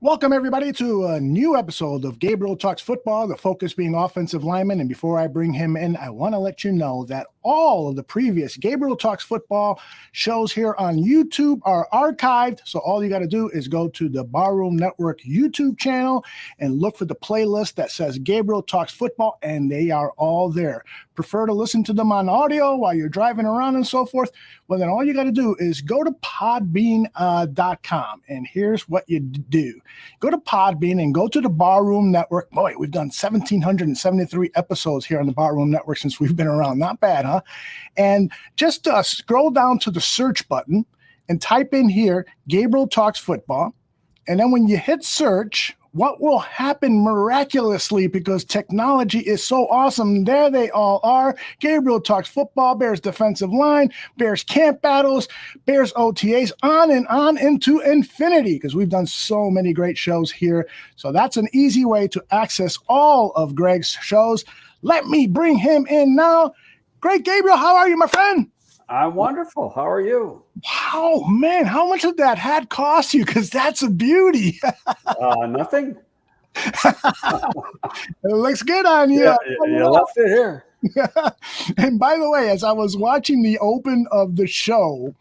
Welcome, everybody, to a new episode of Gabriel Talks Football, the focus being offensive lineman. And before I bring him in, I want to let you know that all of the previous Gabriel Talks Football shows here on YouTube are archived. So all you got to do is go to the Barroom Network YouTube channel and look for the playlist that says Gabriel Talks Football, and they are all there. Prefer to listen to them on audio while you're driving around and so forth? Well, then all you got to do is go to podbean.com, and here's what you do. Go to Podbean and go to the Barroom Network. Boy, we've done 1,773 episodes here on the Barroom Network since we've been around. Not bad, huh? And just scroll down to the search button and type in here, Gabriel Talks Football. And then when you hit search, what will happen miraculously, because technology is so awesome, there they all are. Gabriel Talks Football, Bears defensive line, Bears camp battles, Bears OTAs, on and on into infinity, because we've done so many great shows here. So that's an easy way to access all of Greg's shows. Let me bring him in now. Greg Gabriel, how are you, my friend? I'm wonderful. How are you? Wow, man, how much did that hat cost you? Because that's a beauty. Nothing. It looks good on you. Yeah, you left it here. And by the way, as I was watching the open of the show,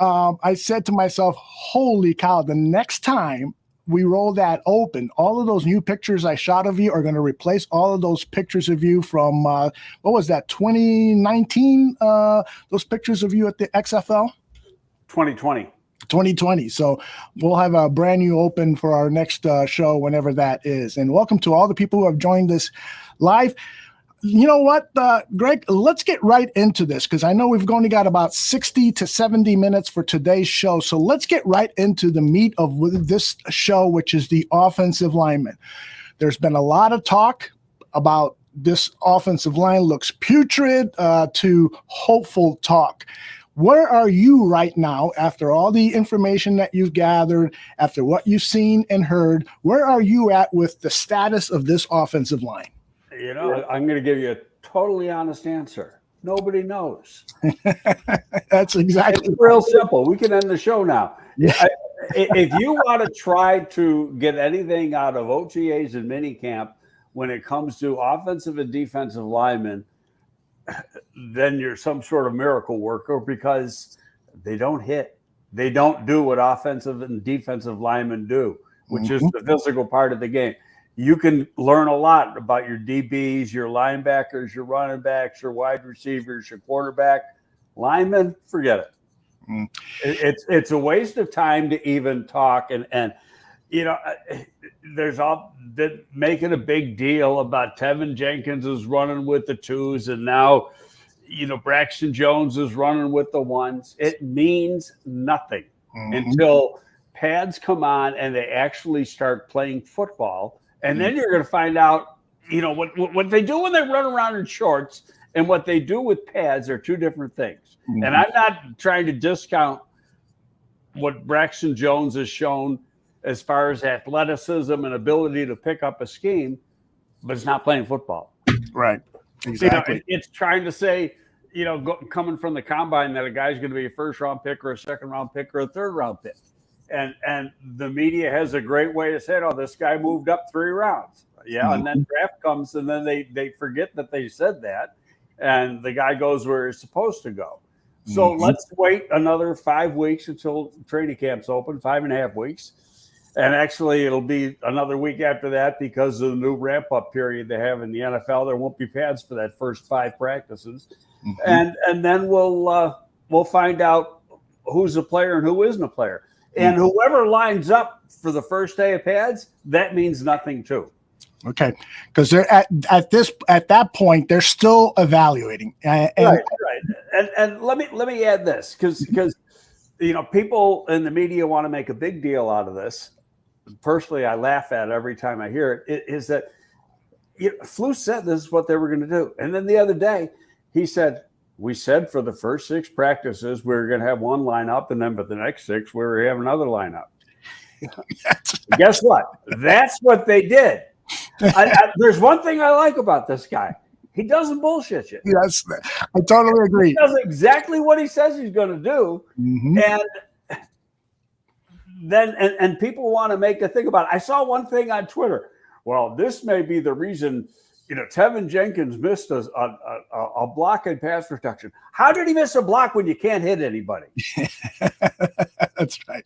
I said to myself, holy cow, the next time we roll that open, all of those new pictures I shot of you are going to replace all of those pictures of you from, what was that, 2019? Those pictures of you at the XFL? 2020. So we'll have a brand new open for our next show, whenever that is. And welcome to all the people who have joined us live. You know what, Greg, let's get right into this, because I know we've only got about 60 to 70 minutes for today's show. So let's get right into the meat of this show, which is the offensive lineman. There's been a lot of talk about this offensive line looks putrid to hopeful talk. Where are you right now after all the information that you've gathered, after what you've seen and heard? Where are you at with the status of this offensive line? You know, I'm going to give you a totally honest answer. Nobody knows. That's exactly. It's real simple. We can end the show now. Yeah. If you want to try to get anything out of OTAs and minicamp when it comes to offensive and defensive linemen, then you're some sort of miracle worker, because they don't hit. They don't do what offensive and defensive linemen do, which is the physical part of the game. You can learn a lot about your DBs, your linebackers, your running backs, your wide receivers, your quarterback. Linemen, forget it. It's a waste of time to even talk. And you know, there's all making a big deal about Teven Jenkins is running with the twos, and now, you know, Braxton Jones is running with the ones. It means nothing until pads come on and they actually start playing football. And then you're going to find out, you know, what they do when they run around in shorts and what they do with pads are two different things. And I'm not trying to discount what Braxton Jones has shown as far as athleticism and ability to pick up a scheme, but it's not playing football. Right. Exactly. You know, it's trying to say, you know, coming from the combine, that a guy's going to be a first-round pick or a second-round pick or a third-round pick. And the media has a great way to say, oh, this guy moved up 3 rounds. Yeah, and then draft comes, and then they forget that they said that, and the guy goes where he's supposed to go. So let's wait another 5 weeks until training camp's open, 5.5 weeks. And actually, it'll be another week after that, because of the new ramp-up period they have in the NFL. There won't be pads for that first 5 practices. And then we'll find out who's a player and who isn't a player. And whoever lines up for the first day of pads, that means nothing too. Okay, because they're at that point they're still evaluating. Right. And let me add this, because you know, people in the media want to make a big deal out of this. Personally, I laugh at it every time I hear it. Is that, you know, Flus said this is what they were going to do, and then the other day he said, we said for the first 6 practices we were going to have one lineup, and then for the next 6 we were have another lineup. Guess what? That's what they did. There's one thing I like about this guy. He doesn't bullshit you. Yes, I totally agree. He does exactly what he says he's going to do. And then and people want to make a thing about it. I saw one thing on Twitter. Well, this may be the reason, Teven Jenkins missed a block in pass protection. How did he miss a block when you can't hit anybody? That's right.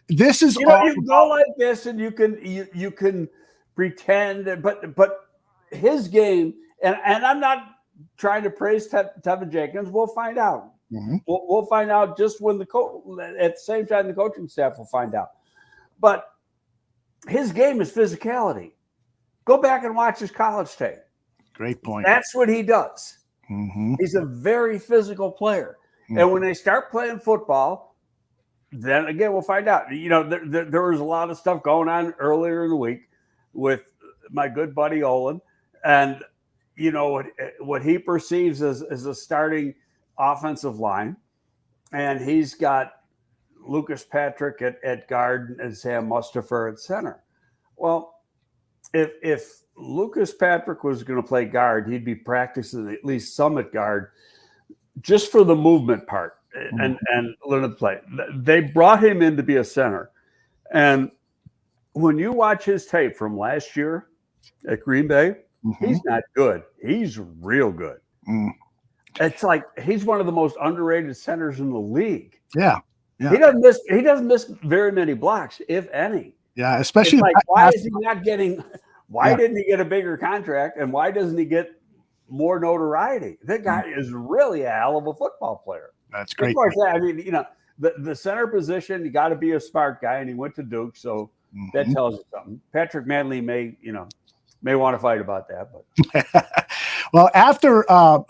This is you can go like this, and you can pretend, but his game, and I'm not trying to praise Teven Jenkins. We'll find out. Mm-hmm. We'll find out just when at the same time the coaching staff will find out. But his game is physicality. Go back and watch his college tape. Great point. That's what he does. Mm-hmm. He's a very physical player. Mm-hmm. And when they start playing football, then again, we'll find out. There was a lot of stuff going on earlier in the week with my good buddy Olin, and what he perceives as a starting offensive line, and he's got Lucas Patrick at guard and Sam Mustipher at center. Well, if Lucas Patrick was going to play guard, he'd be practicing at least some at guard just for the movement part and learn to play. They brought him in to be a center. And when you watch his tape from last year at Green Bay, he's not good. He's real good. Mm. It's like he's one of the most underrated centers in the league. Yeah. He doesn't miss very many blocks, if any. Yeah, especially like, why is he not getting? Why didn't he get a bigger contract, and why doesn't he get more notoriety? That guy is really a hell of a football player. That's great. Of course, I mean, the center position, you got to be a smart guy, and he went to Duke, so that tells you something. Patrick Manley may want to fight about that, but well, after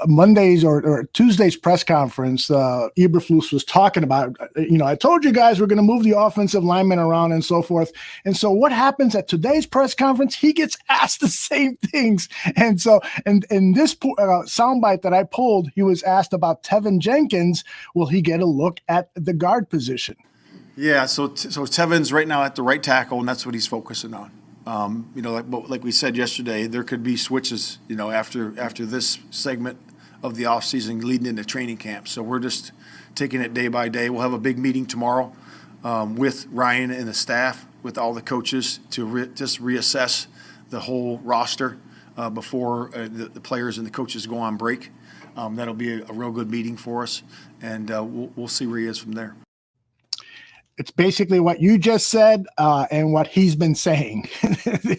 Monday's or Tuesday's press conference, Eberflus was talking about, I told you guys we're going to move the offensive linemen around and so forth. And so what happens at today's press conference? He gets asked the same things. And so, and in this soundbite that I pulled, he was asked about Teven Jenkins. Will he get a look at the guard position? Yeah, so Teven's right now at the right tackle, and that's what he's focusing on. Like we said yesterday, there could be switches, after this segment of the offseason leading into training camp. So we're just taking it day by day. We'll have a big meeting tomorrow with Ryan and the staff, with all the coaches, to just reassess the whole roster before the players and the coaches go on break. That'll be a real good meeting for us, and we'll see where he is from there. It's basically what you just said and what he's been saying.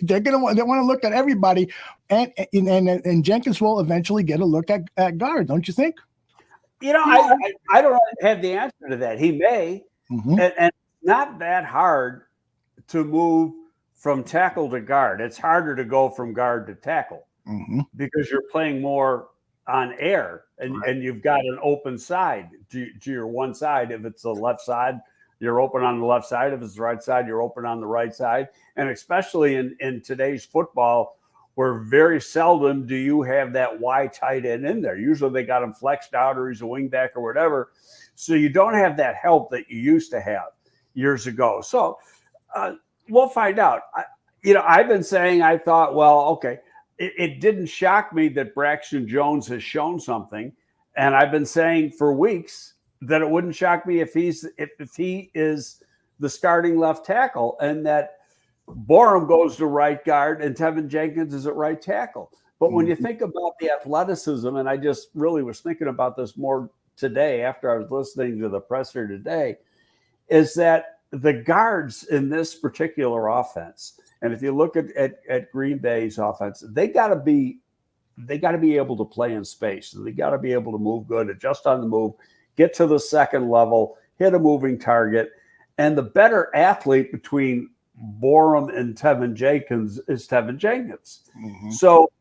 They want to look at everybody, and Jenkins will eventually get a look at guard, don't you think? I don't have the answer to that. He may, and not that hard to move from tackle to guard. It's harder to go from guard to tackle because you're playing more on air, and you've got an open side to your one side. If it's the left side, you're open on the left side. If it's the right side, you're open on the right side. And especially in today's football, where very seldom do you have that Y tight end in there. Usually they got him flexed out, or he's a wing back or whatever. So you don't have that help that you used to have years ago. So we'll find out. I've been saying, I thought, well, okay, it didn't shock me that Braxton Jones has shown something. And I've been saying for weeks that it wouldn't shock me if he is the starting left tackle, and that Borum goes to right guard and Teven Jenkins is at right tackle. But when you think about the athleticism, and I just really was thinking about this more today after I was listening to the presser today, is that the guards in this particular offense, and if you look at Green Bay's offense, they got to be able to play in space. They got to be able to move good, adjust on the move, get to the second level, hit a moving target. And the better athlete between Borum and Teven Jenkins is Teven Jenkins. So,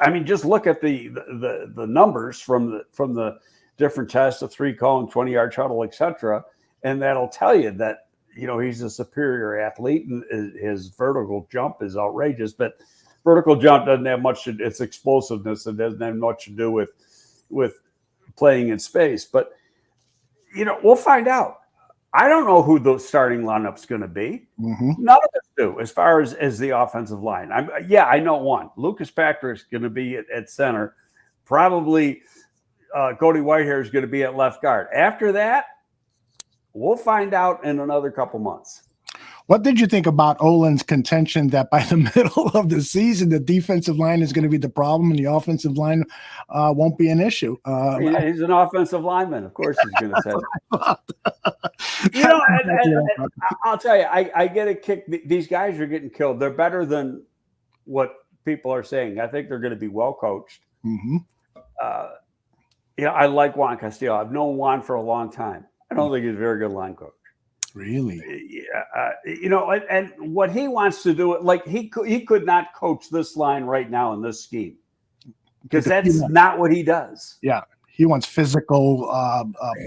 I mean, just look at the numbers from the different tests, the 3-cone, 20-yard shuttle, etc., and that'll tell you that, he's a superior athlete, and his vertical jump is outrageous. But vertical jump doesn't have much to, its explosiveness, it doesn't have much to do with playing in space. But we'll find out. I don't know who the starting lineup's going to be. None of us do, as far as the offensive line. I know one. Lucas Patrick's going to be at center. Probably Cody Whitehair is going to be at left guard. After that, we'll find out in another couple months. What did you think about Olin's contention that by the middle of the season, the defensive line is going to be the problem and the offensive line won't be an issue? He's an offensive lineman. Of course he's going to say that. I'll tell you, I get a kick. These guys are getting killed. They're better than what people are saying. I think they're going to be well coached. Mm-hmm. I like Juan Castillo. I've known Juan for a long time. I don't think he's a very good line coach. Really? Yeah. And what he wants to do, like he could not coach this line right now in this scheme because that's not what he does. Yeah. He wants physical.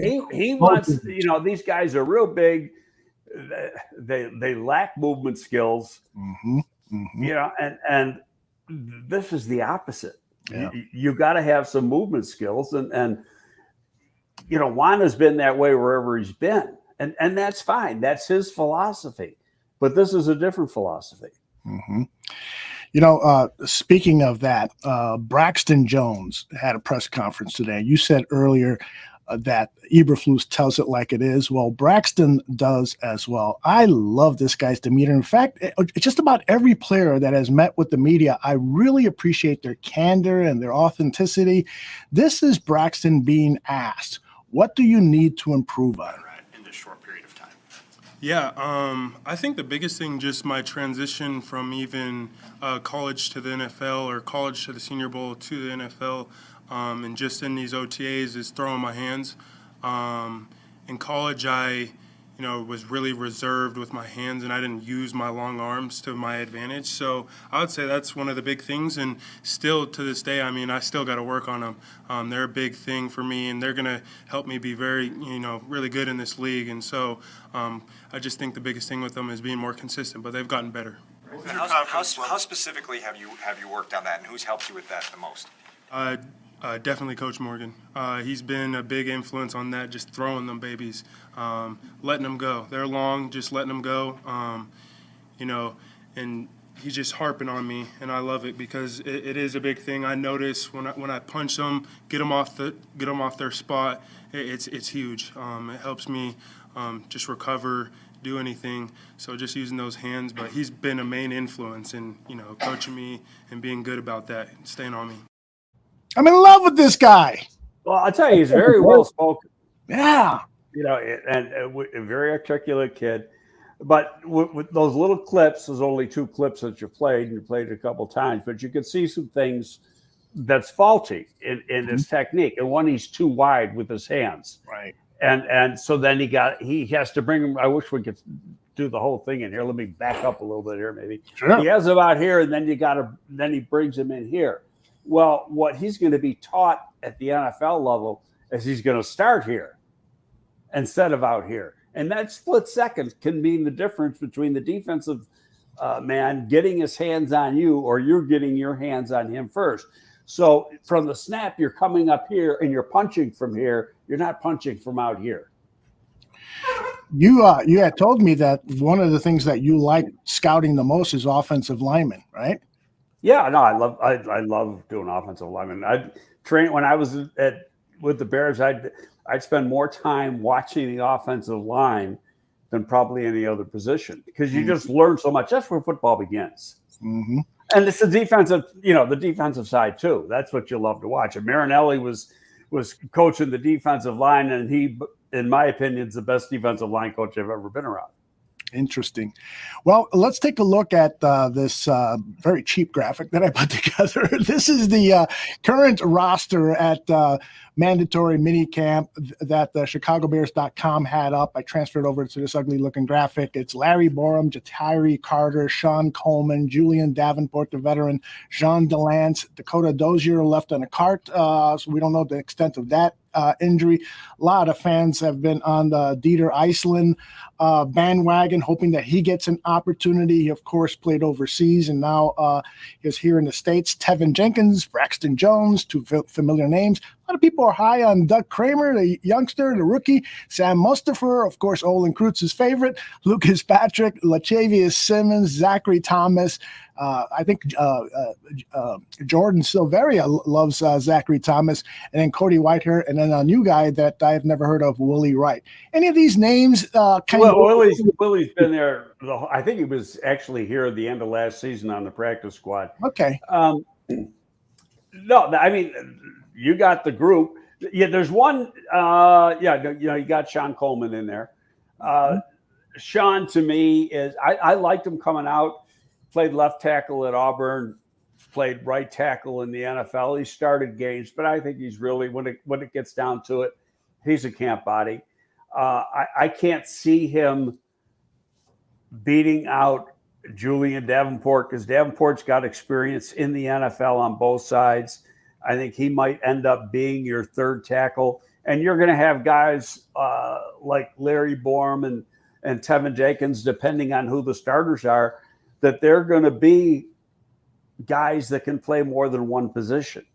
He wants, these guys are real big. They lack movement skills. Mm-hmm. Mm-hmm. And this is the opposite. Yeah. You got to have some movement skills, and Juan has been that way wherever he's been, and that's fine. That's his philosophy, but this is a different philosophy. Mm-hmm. Speaking of that, Braxton Jones had a press conference today. You said earlier that Eberflus tells it like it is. Well, Braxton does as well. I love this guy's demeanor. In fact, just about every player that has met with the media, I really appreciate their candor and their authenticity. This is Braxton being asked, what do you need to improve on in this short period of time? Yeah, I think the biggest thing, just my transition from even college to the NFL or college to the Senior Bowl to the NFL, and just in these OTAs is throwing my hands. In college, I, was really reserved with my hands, and I didn't use my long arms to my advantage. So I would say that's one of the big things. And still to this day, I still got to work on them. They're a big thing for me, and they're going to help me be very, really good in this league. And so I just think the biggest thing with them is being more consistent, but they've gotten better. How specifically have you worked on that, and who's helped you with that the most? Definitely Coach Morgan. He's been a big influence on that, just throwing them babies, letting them go. They're long, just letting them go, and he's just harping on me, and I love it because it is a big thing. I notice when I punch them, get them off their spot, it's huge. It helps me just recover, do anything. So just using those hands, but he's been a main influence in coaching me and being good about that, staying on me. I'm in love with this guy. Well, I'll tell you, he's very well spoken. Yeah. And a very articulate kid. But with those little clips, there's only 2 clips that you played, and you played it a couple times, but you can see some things that's faulty in his technique. And one, he's too wide with his hands. Right. And so then he has to bring him. I wish we could do the whole thing in here. Let me back up a little bit here, maybe. Sure. He has him out here, and then he brings him in here. Well, what he's going to be taught at the NFL level is he's going to start here instead of out here. And that split second can mean the difference between the defensive man getting his hands on you or you're getting your hands on him first. So from the snap, you're coming up here and you're punching from here. You're not punching from out here. You had told me that one of the things that you like scouting the most is offensive linemen, right? Yeah, no, I love doing offensive linemen. I trained when I was with the Bears. I'd spend more time watching the offensive line than probably any other position because you just learn so much. That's where football begins. Mm-hmm. And it's the defensive side too. That's what you love to watch. And Marinelli was coaching the defensive line, and he, in my opinion, is the best defensive line coach I've ever been around. Interesting. Well, let's take a look at this very cheap graphic that I put together. This is the current roster at mandatory mini camp that ChicagoBears.com had up. I transferred over to this ugly looking graphic. It's Larry Borum, Jatiri Carter, Sean Coleman, Julian Davenport, the veteran, Jean Delance, Dakota Dozier left on a cart. So we don't know the extent of that injury. A lot of fans have been on the Dieter Iceland bandwagon, hoping that he gets an opportunity. He, of course, played overseas and now is here in the States. Teven Jenkins, Braxton Jones, 2 familiar names. lot of people are high on Doug Kramer, the youngster, the rookie, Sam Mustipher, of course, Olin Kreutz's favorite, Lucas Patrick, Latavius Simmons, Zachary Thomas. I think Jordan Silveria loves Zachary Thomas, and then Cody Whitehair, and then a new guy that I've never heard of, Willie Wright. Any of these names Willie's been there. I think he was actually here at the end of last season on the practice squad. Okay. No, I mean, you got the group. Yeah, there's one. You got Sean Coleman in there. Sean, to me, is I liked him coming out. Played left tackle at Auburn, played right tackle in the NFL. He started games, but I think he's really, when it gets down to it, he's a camp body. I can't see him beating out Julian Davenport because Davenport's got experience in the NFL on both sides. I think he might end up being your third tackle. And you're going to have guys like Larry Bourne and Teven Jenkins, depending on who the starters are, that they're going to be guys that can play more than one position.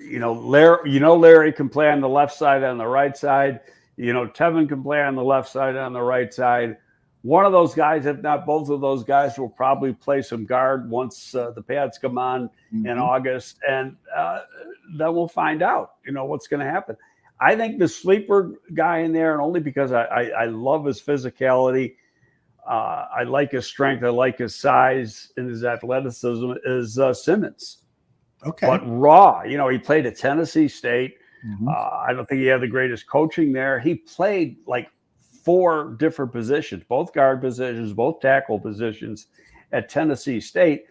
Larry can play on the left side and the right side. Teven can play on the left side and on the right side. One of those guys, if not both of those guys, will probably play some guard once the pads come on in August. And then we'll find out, what's going to happen. I think the sleeper guy in there, and only because I love his physicality, I like his strength, I like his size and his athleticism, is Simmons. Okay. But raw, he played at Tennessee State. I don't think he had the greatest coaching there. He played like 4 different positions, both guard positions, both tackle positions at Tennessee State.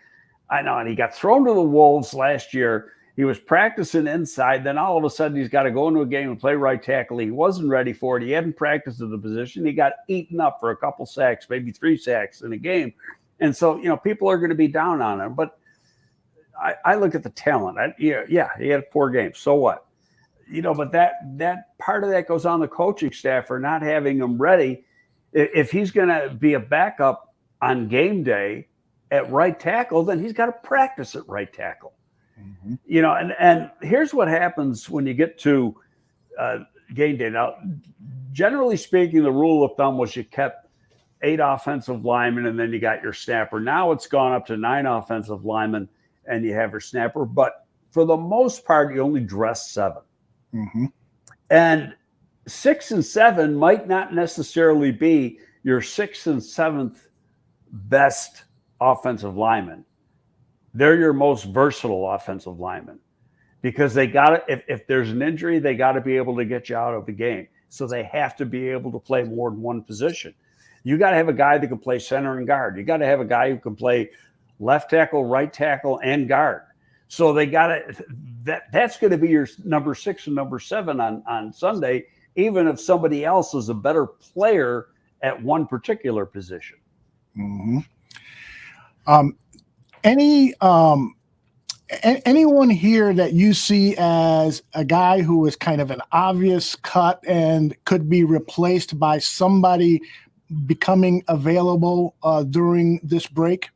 I know, and he got thrown to the Wolves last year. He was practicing inside. Then all of a sudden he's got to go into a game and play right tackle. He wasn't ready for it. He hadn't practiced at the position. He got eaten up for a couple sacks, maybe 3 sacks in a game. And so, people are going to be down on him. But I look at the talent. He had 4 games. So what? But that part of that goes on the coaching staff for not having him ready. If he's going to be a backup on game day at right tackle, then he's got to practice at right tackle. And here's what happens when you get to game day. Now, generally speaking, the rule of thumb was you kept 8 offensive linemen and then you got your snapper. Now it's gone up to 9 offensive linemen and you have your snapper. But for the most part, you only dress 7. And 6 and 7 might not necessarily be your 6th and 7th best offensive linemen. They're your most versatile offensive linemen because they got to, if there's an injury, they got to be able to get you out of the game. So they have to be able to play more than one position. You got to have a guy that can play center and guard. You got to have a guy who can play left tackle, right tackle, and guard. So they got to, that's going to be your number 6 and number 7 on Sunday, even if somebody else is a better player at one particular position. Anyone here that you see as a guy who is kind of an obvious cut and could be replaced by somebody becoming available during this break?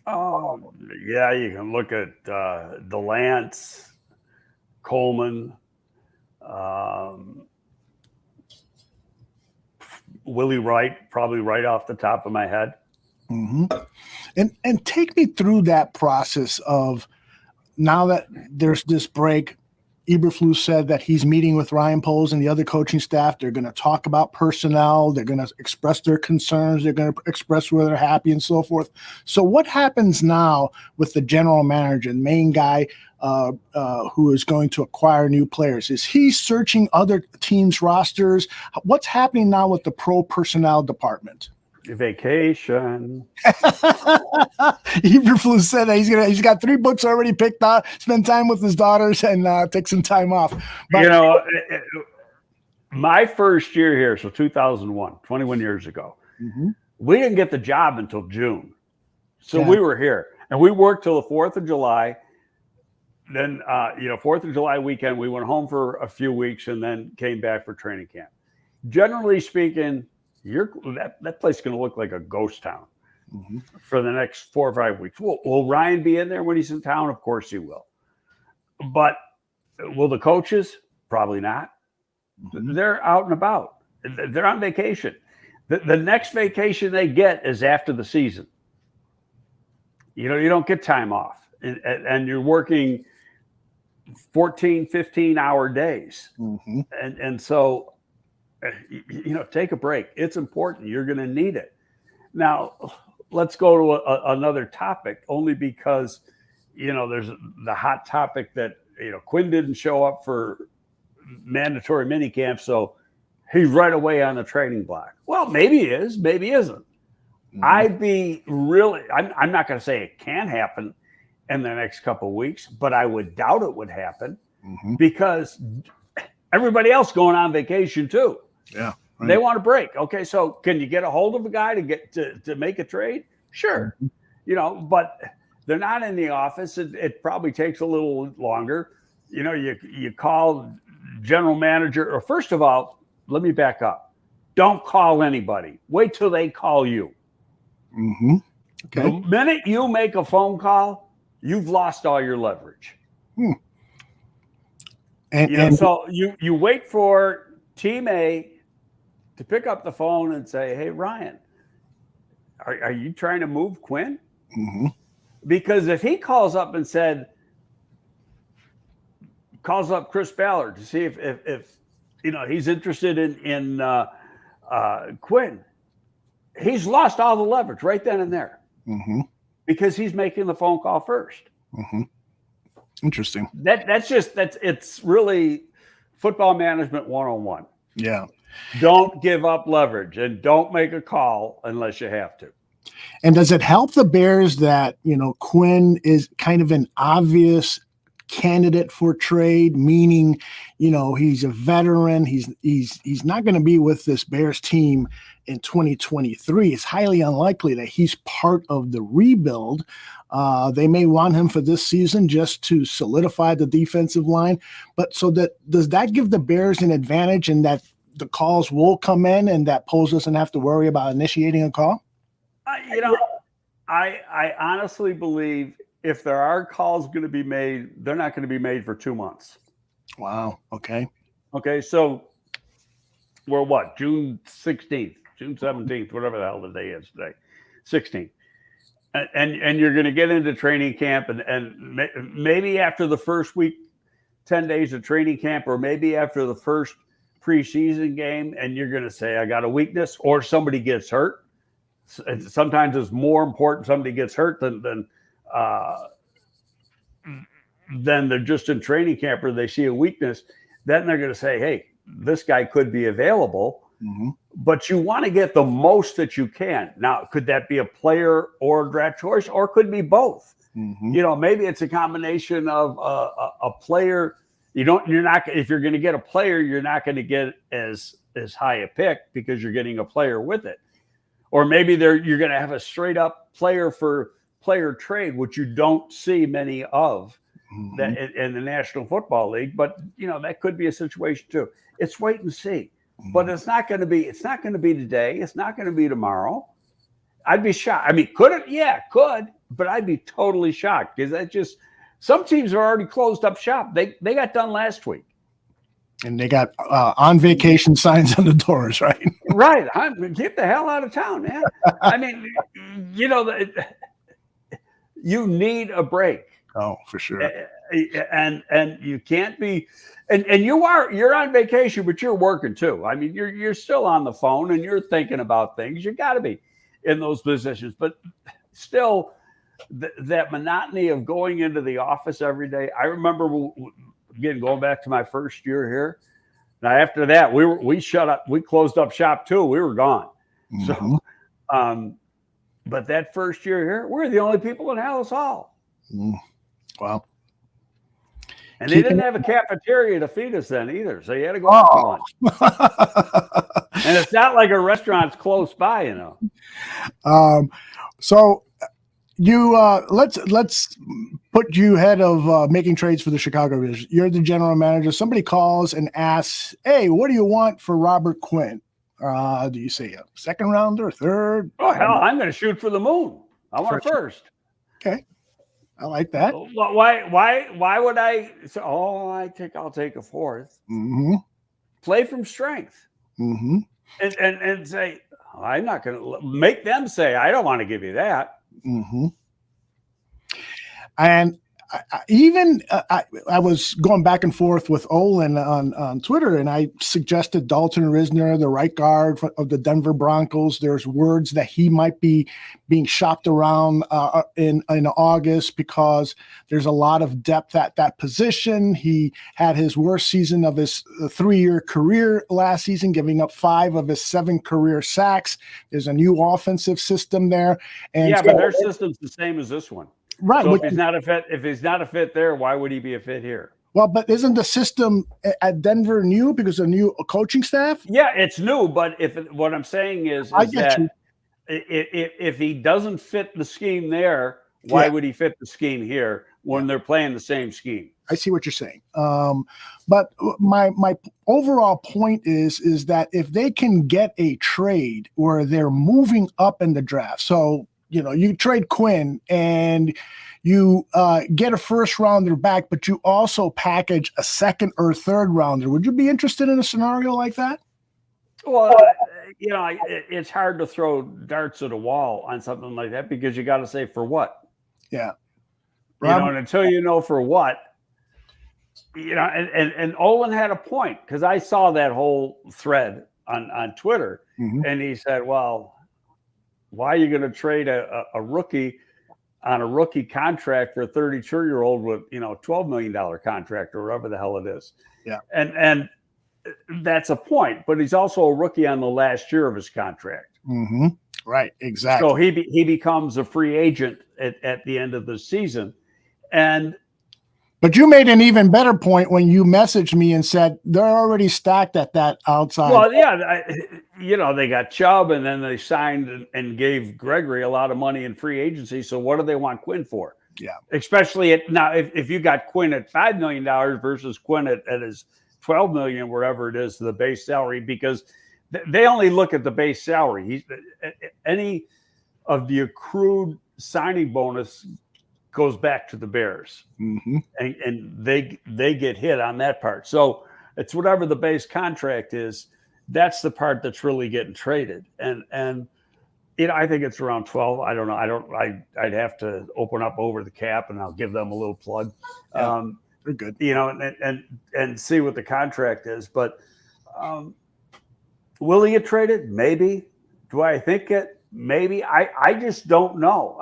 Oh, yeah, you can look at DeLance, Coleman, Willie Wright, probably right off the top of my head. And take me through that process of, now that there's this break, Eberflus said that he's meeting with Ryan Poles and the other coaching staff. They're going to talk about personnel. They're going to express their concerns. They're going to express whether they're happy and so forth. So what happens now with the general manager, the main guy who is going to acquire new players? Is he searching other teams' rosters? What's happening now with the pro personnel department? Vacation. Eberflus said that he's got 3 books already picked out, spend time with his daughters, and take some time off. But, my first year here, so 2001, 21 years ago, we didn't get the job until June. So we were here, and we worked till the 4th of July. Then, 4th of July weekend, we went home for a few weeks and then came back for training camp. Generally speaking, that place is going to look like a ghost town for the next 4 or 5 weeks. Will Ryan be in there when he's in town? Of course he will. But Will the coaches? Probably not. They're out and about. They're on vacation. The next vacation they get is after the season. You don't get time off, and you're working 14, 15-hour days. And so, take a break. It's important. You're going to need it. Now, let's go to another topic, only because, there's the hot topic that, Quinn didn't show up for mandatory minicamp, so he's right away on the training block. Well, maybe he is, maybe he isn't. I'm not going to say it can happen in the next couple of weeks, but I would doubt it would happen because everybody else going on vacation too. Yeah. Right. They want a break. Okay, so can you get a hold of a guy to get to make a trade? Sure. But they're not in the office. It probably takes a little longer. You call general manager, or first of all, let me back up. Don't call anybody. Wait till they call you. Okay. The minute you make a phone call, you've lost all your leverage. So you wait for Team A to pick up the phone and say, "Hey, Ryan, are you trying to move Quinn?" Because if he calls up Chris Ballard to see if he's interested in Quinn, he's lost all the leverage right then and there because he's making the phone call first. Interesting. It's really football management 101. Yeah. Don't give up leverage and don't make a call unless you have to. And does it help the Bears that, Quinn is kind of an obvious candidate for trade, meaning, he's a veteran. He's not going to be with this Bears team in 2023. It's highly unlikely that he's part of the rebuild. They may want him for this season just to solidify the defensive line. But does that give the Bears an advantage in that the calls will come in and that Poles doesn't have to worry about initiating a call? I honestly believe if there are calls going to be made, they're not going to be made for 2 months. Wow. Okay. Okay. So we're what? June 16th, June 17th, whatever the hell the day is today, 16th. And you're going to get into training camp and maybe after the first week, 10 days of training camp, or maybe after the first preseason game, and you're going to say, I got a weakness, or somebody gets hurt. Sometimes it's more important somebody gets hurt than they're just in training camp or they see a weakness. Then they're going to say, hey, this guy could be available. But you want to get the most that you can. Now, could that be a player or a draft choice, or could be both? Maybe it's a combination of a player. If you're going to get a player, you're not going to get as high a pick because you're getting a player with it. Or maybe you're going to have a straight up player for player trade, which you don't see many of that in the National Football League. But that could be a situation too. It's wait and see. But it's not going to be today. It's not going to be tomorrow. I'd be shocked. I mean, could it? Yeah, could. But I'd be totally shocked because some teams are already closed up shop. They got done last week. And they got on vacation signs on the doors, right? Right. Get the hell out of town, man. I mean, you need a break. Oh, for sure. And you can't be, and you're on vacation, but you're working too. I mean, you're still on the phone and you're thinking about things. You got to be in those positions, but still that monotony of going into the office every day. I remember again, going back to my first year here. Now after that, we shut up, we closed up shop too. We were gone. So, but that first year here, we're the only people in Hallis Hall. Wow. And they didn't have a cafeteria to feed us then either. So you had to go out to lunch. And it's not like a restaurant's close by, So you let's put you head of making trades for the Chicago Bears. You're the general manager. Somebody calls and asks, hey, what do you want for Robert Quinn? Do you say a second rounder, third? Oh, hell, I'm going to shoot for the moon. I want a first. Okay. I like that. Why would I say, I'll take a fourth. Mm-hmm. Play from strength. Mm-hmm. And say, I'm not going to make them say, I don't want to give you that. Mm-hmm. And I was going back and forth with Olin on Twitter, and I suggested Dalton Risner, the right guard of the Denver Broncos. There's words that he might be being shopped around in August because there's a lot of depth at that position. He had his worst season of his 3-year career last season, giving up 5 of his 7 career sacks. There's a new offensive system there, and but their system's the same as this one. Right. So if he's not a fit there, why would he be a fit here? Well, but isn't the system at Denver new because of new coaching staff? Yeah, it's new. But what I'm saying is that if he doesn't fit the scheme there, why would he fit the scheme here when they're playing the same scheme? I see what you're saying. But my overall point is that if they can get a trade where they're moving up in the draft, so you trade Quinn and you get a first rounder back, but you also package a second or third rounder. Would you be interested in a scenario like that? Well, it's hard to throw darts at a wall on something like that because you got to say for what. Yeah. And until you know for what, and Olin had a point because I saw that whole thread on Twitter, and he said, well, why are you going to trade a rookie on a rookie contract for a 32-year-old with $12 million contract or whatever the hell it is? Yeah, and that's a point. But he's also a rookie on the last year of his contract. Mm-hmm. Right, exactly. So he becomes a free agent at the end of the season, But you made an even better point when you messaged me and said they're already stacked at that outside. Well, yeah, they got Chubb, and then they signed and gave Gregory a lot of money in free agency. So what do they want Quinn for? Yeah, especially now if you got Quinn at $5 million versus Quinn at his $12 million, whatever it is, the base salary, because they only look at the base salary. Any of the accrued signing bonus goes back to the Bears, and they get hit on that part. So it's whatever the base contract is. That's the part that's really getting traded, and I think it's around 12. I don't know. I'd have to open up over the cap, and I'll give them a little plug. They're good, and see what the contract is. But will he get traded? Maybe. Do I think it? Maybe. I just don't know.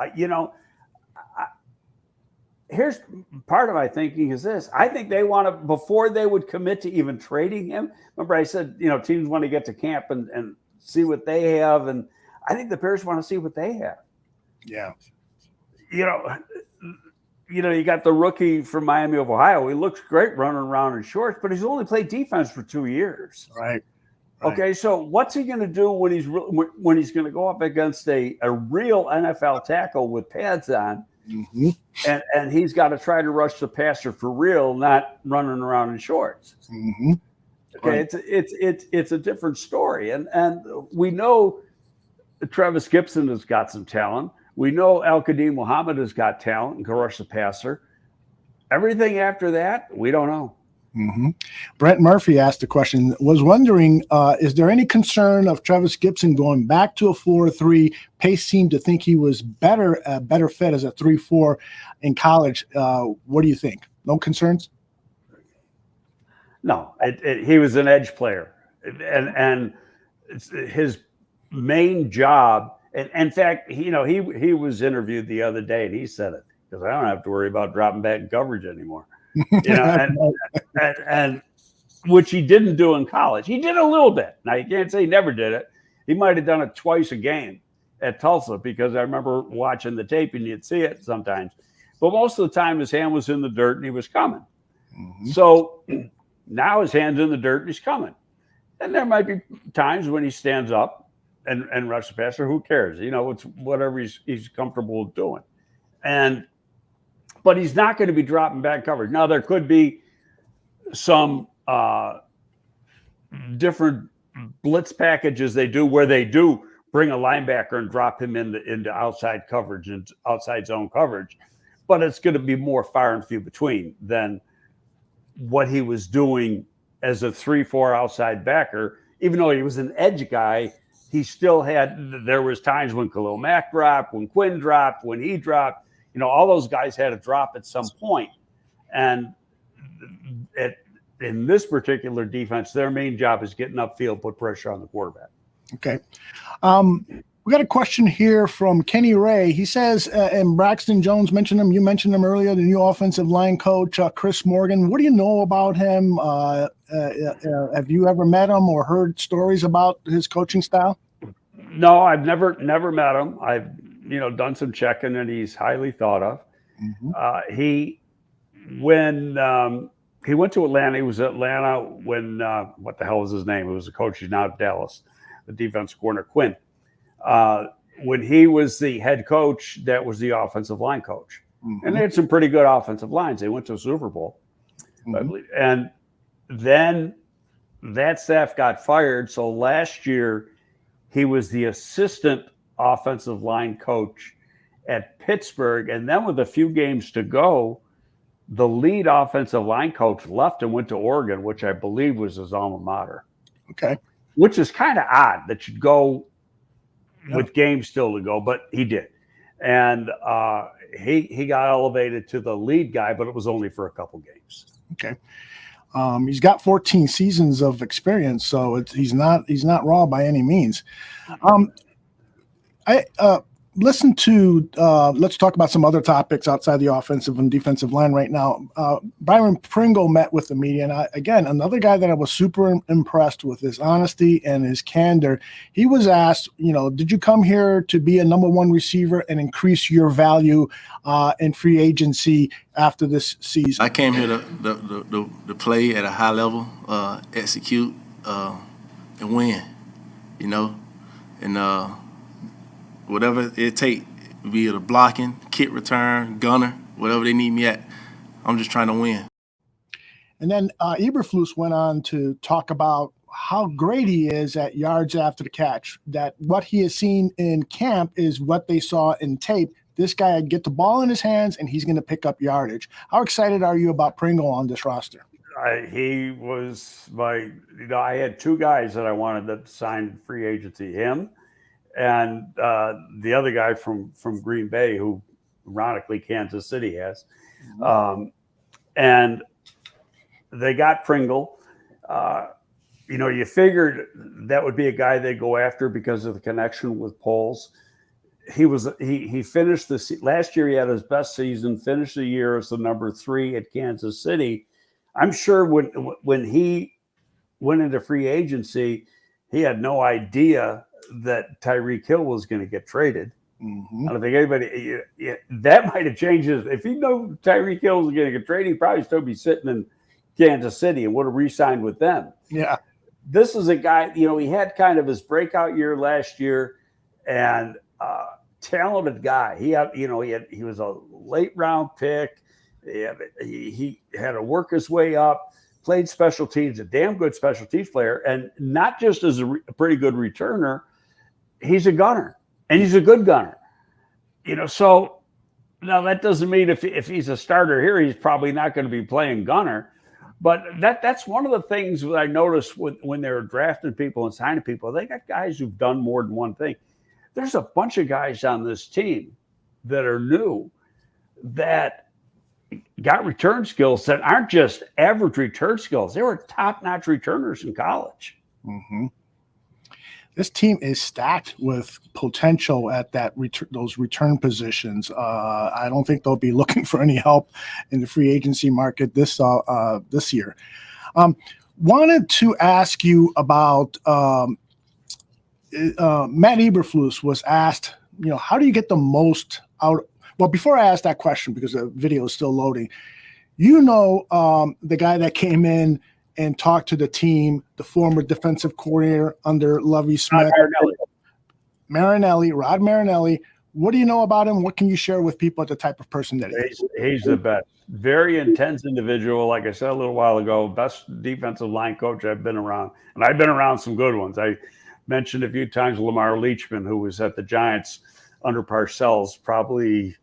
Here's part of my thinking is this. I think they want to, before they would commit to even trading him. Remember I said, teams want to get to camp and see what they have. And I think the Bears want to see what they have. Yeah. You got the rookie from Miami of Ohio. He looks great running around in shorts, but he's only played defense for 2 years. Right. Okay. So what's he going to do when he's going to go up against a real NFL tackle with pads on? And he's got to try to rush the passer for real, not running around in shorts. Okay, right. It's a different story, and we know Travis Gibson has got some talent. We know Al-Qadim Muhammad has got talent and can rush the passer. Everything after that, we don't know. Brent Murphy asked a question, was wondering, is there any concern of Travis Gibson going back to a 4-3? Pace seemed to think he was a better fit as a 3-4 in college. What do you think? No concerns? No, he was an edge player. And his main job, and in fact, he was interviewed the other day and he said it, because I don't have to worry about dropping back in coverage anymore. And which he didn't do in college. He did a little bit. Now you can't say he never did it. He might have done it twice a game at Tulsa, because I remember watching the tape and you'd see it sometimes. But most of the time his hand was in the dirt and he was coming. So now his hand's in the dirt and he's coming. And there might be times when he stands up and rushes the passer. Who cares? It's whatever he's comfortable doing. But he's not going to be dropping back coverage. Now, there could be some different blitz packages they do where they do bring a linebacker and drop him into outside coverage and outside zone coverage. but it's going to be more far and few between than what he was doing as a 3-4 outside backer. Even though he was an edge guy, he still there was times when Khalil Mack dropped, when Quinn dropped, when he dropped. All those guys had to drop at some point. And in this particular defense, their main job is getting upfield, put pressure on the quarterback. Okay. We got a question here from Kenny Ray. He says, and Braxton Jones mentioned him. You mentioned him earlier, the new offensive line coach, Chris Morgan. What do you know about him? Have you ever met him or heard stories about his coaching style? No, I've never met him. I've done some checking, and he's highly thought of. Mm-hmm. When he went to Atlanta, he was at Atlanta when what the hell was his name? It was the coach. He's now at Dallas, the defensive coordinator Quinn. When he was the head coach, that was the offensive line coach. Mm-hmm. And they had some pretty good offensive lines. They went to a Super Bowl, I believe. And then that staff got fired. So last year, he was the assistant offensive line coach at Pittsburgh. And then with a few games to go, the lead offensive line coach left and went to Oregon, which I believe was his alma mater. Okay. Which is kind of odd that you'd go with games still to go, but he did. And he got elevated to the lead guy, but it was only for a couple games. Okay. He's got 14 seasons of experience, so he's not raw by any means. Listen to let's talk about some other topics outside the offensive and defensive line right now. Byron Pringle met with the media, and again, another guy that I was super impressed with his honesty and his candor. He was asked, did you come here to be a number one receiver and increase your value in free agency after this season? I came here to play at a high level, execute, and win, and whatever it takes, be it a blocking, kick return, gunner, whatever they need me at, I'm just trying to win. And then Eberflus went on to talk about how great he is at yards after the catch, that what he has seen in camp is what they saw in tape. This guy would get the ball in his hands, and he's going to pick up yardage. How excited are you about Pringle on this roster? He was I had two guys that I wanted to sign free agency, him and the other guy from Green Bay, who ironically Kansas City has. And they got Pringle. You figured that would be a guy they'd go after because of the connection with Poles. He finished last year. He had his best season, finished the year as the number 3 at Kansas City. I'm sure when he went into free agency, he had no idea that Tyreek Hill was going to get traded. Mm-hmm. I don't think anybody that might have changed his. If he knew Tyreek Hill was going to get traded, he'd probably still be sitting in Kansas City and would have re-signed with them. Yeah, this is a guy. He had kind of his breakout year last year, and talented guy. He was a late round pick. He had to work his way up. Played special teams, a damn good special teams player, and not just as a pretty good returner. He's a gunner, and he's a good gunner. So now that doesn't mean if he's a starter here, he's probably not going to be playing gunner. But that's one of the things that I noticed when they were drafting people and signing people. They got guys who've done more than one thing. There's a bunch of guys on this team that are new that got return skills that aren't just average return skills. They were top-notch returners in college. Mm-hmm. This team is stacked with potential at those return positions. I don't think they'll be looking for any help in the free agency market this year. Wanted to ask you about Matt Eberflus was asked, how do you get the most out? Well, before I ask that question, because the video is still loading, the guy that came in and talked to the team, the former defensive coordinator under Lovie Smith, Rod Marinelli. What do you know about him? What can you share with people, the type of person that he is? He's the best. Very intense individual. Like I said a little while ago, best defensive line coach I've been around. And I've been around some good ones. I mentioned a few times Lamar Leachman, who was at the Giants under Parcells probably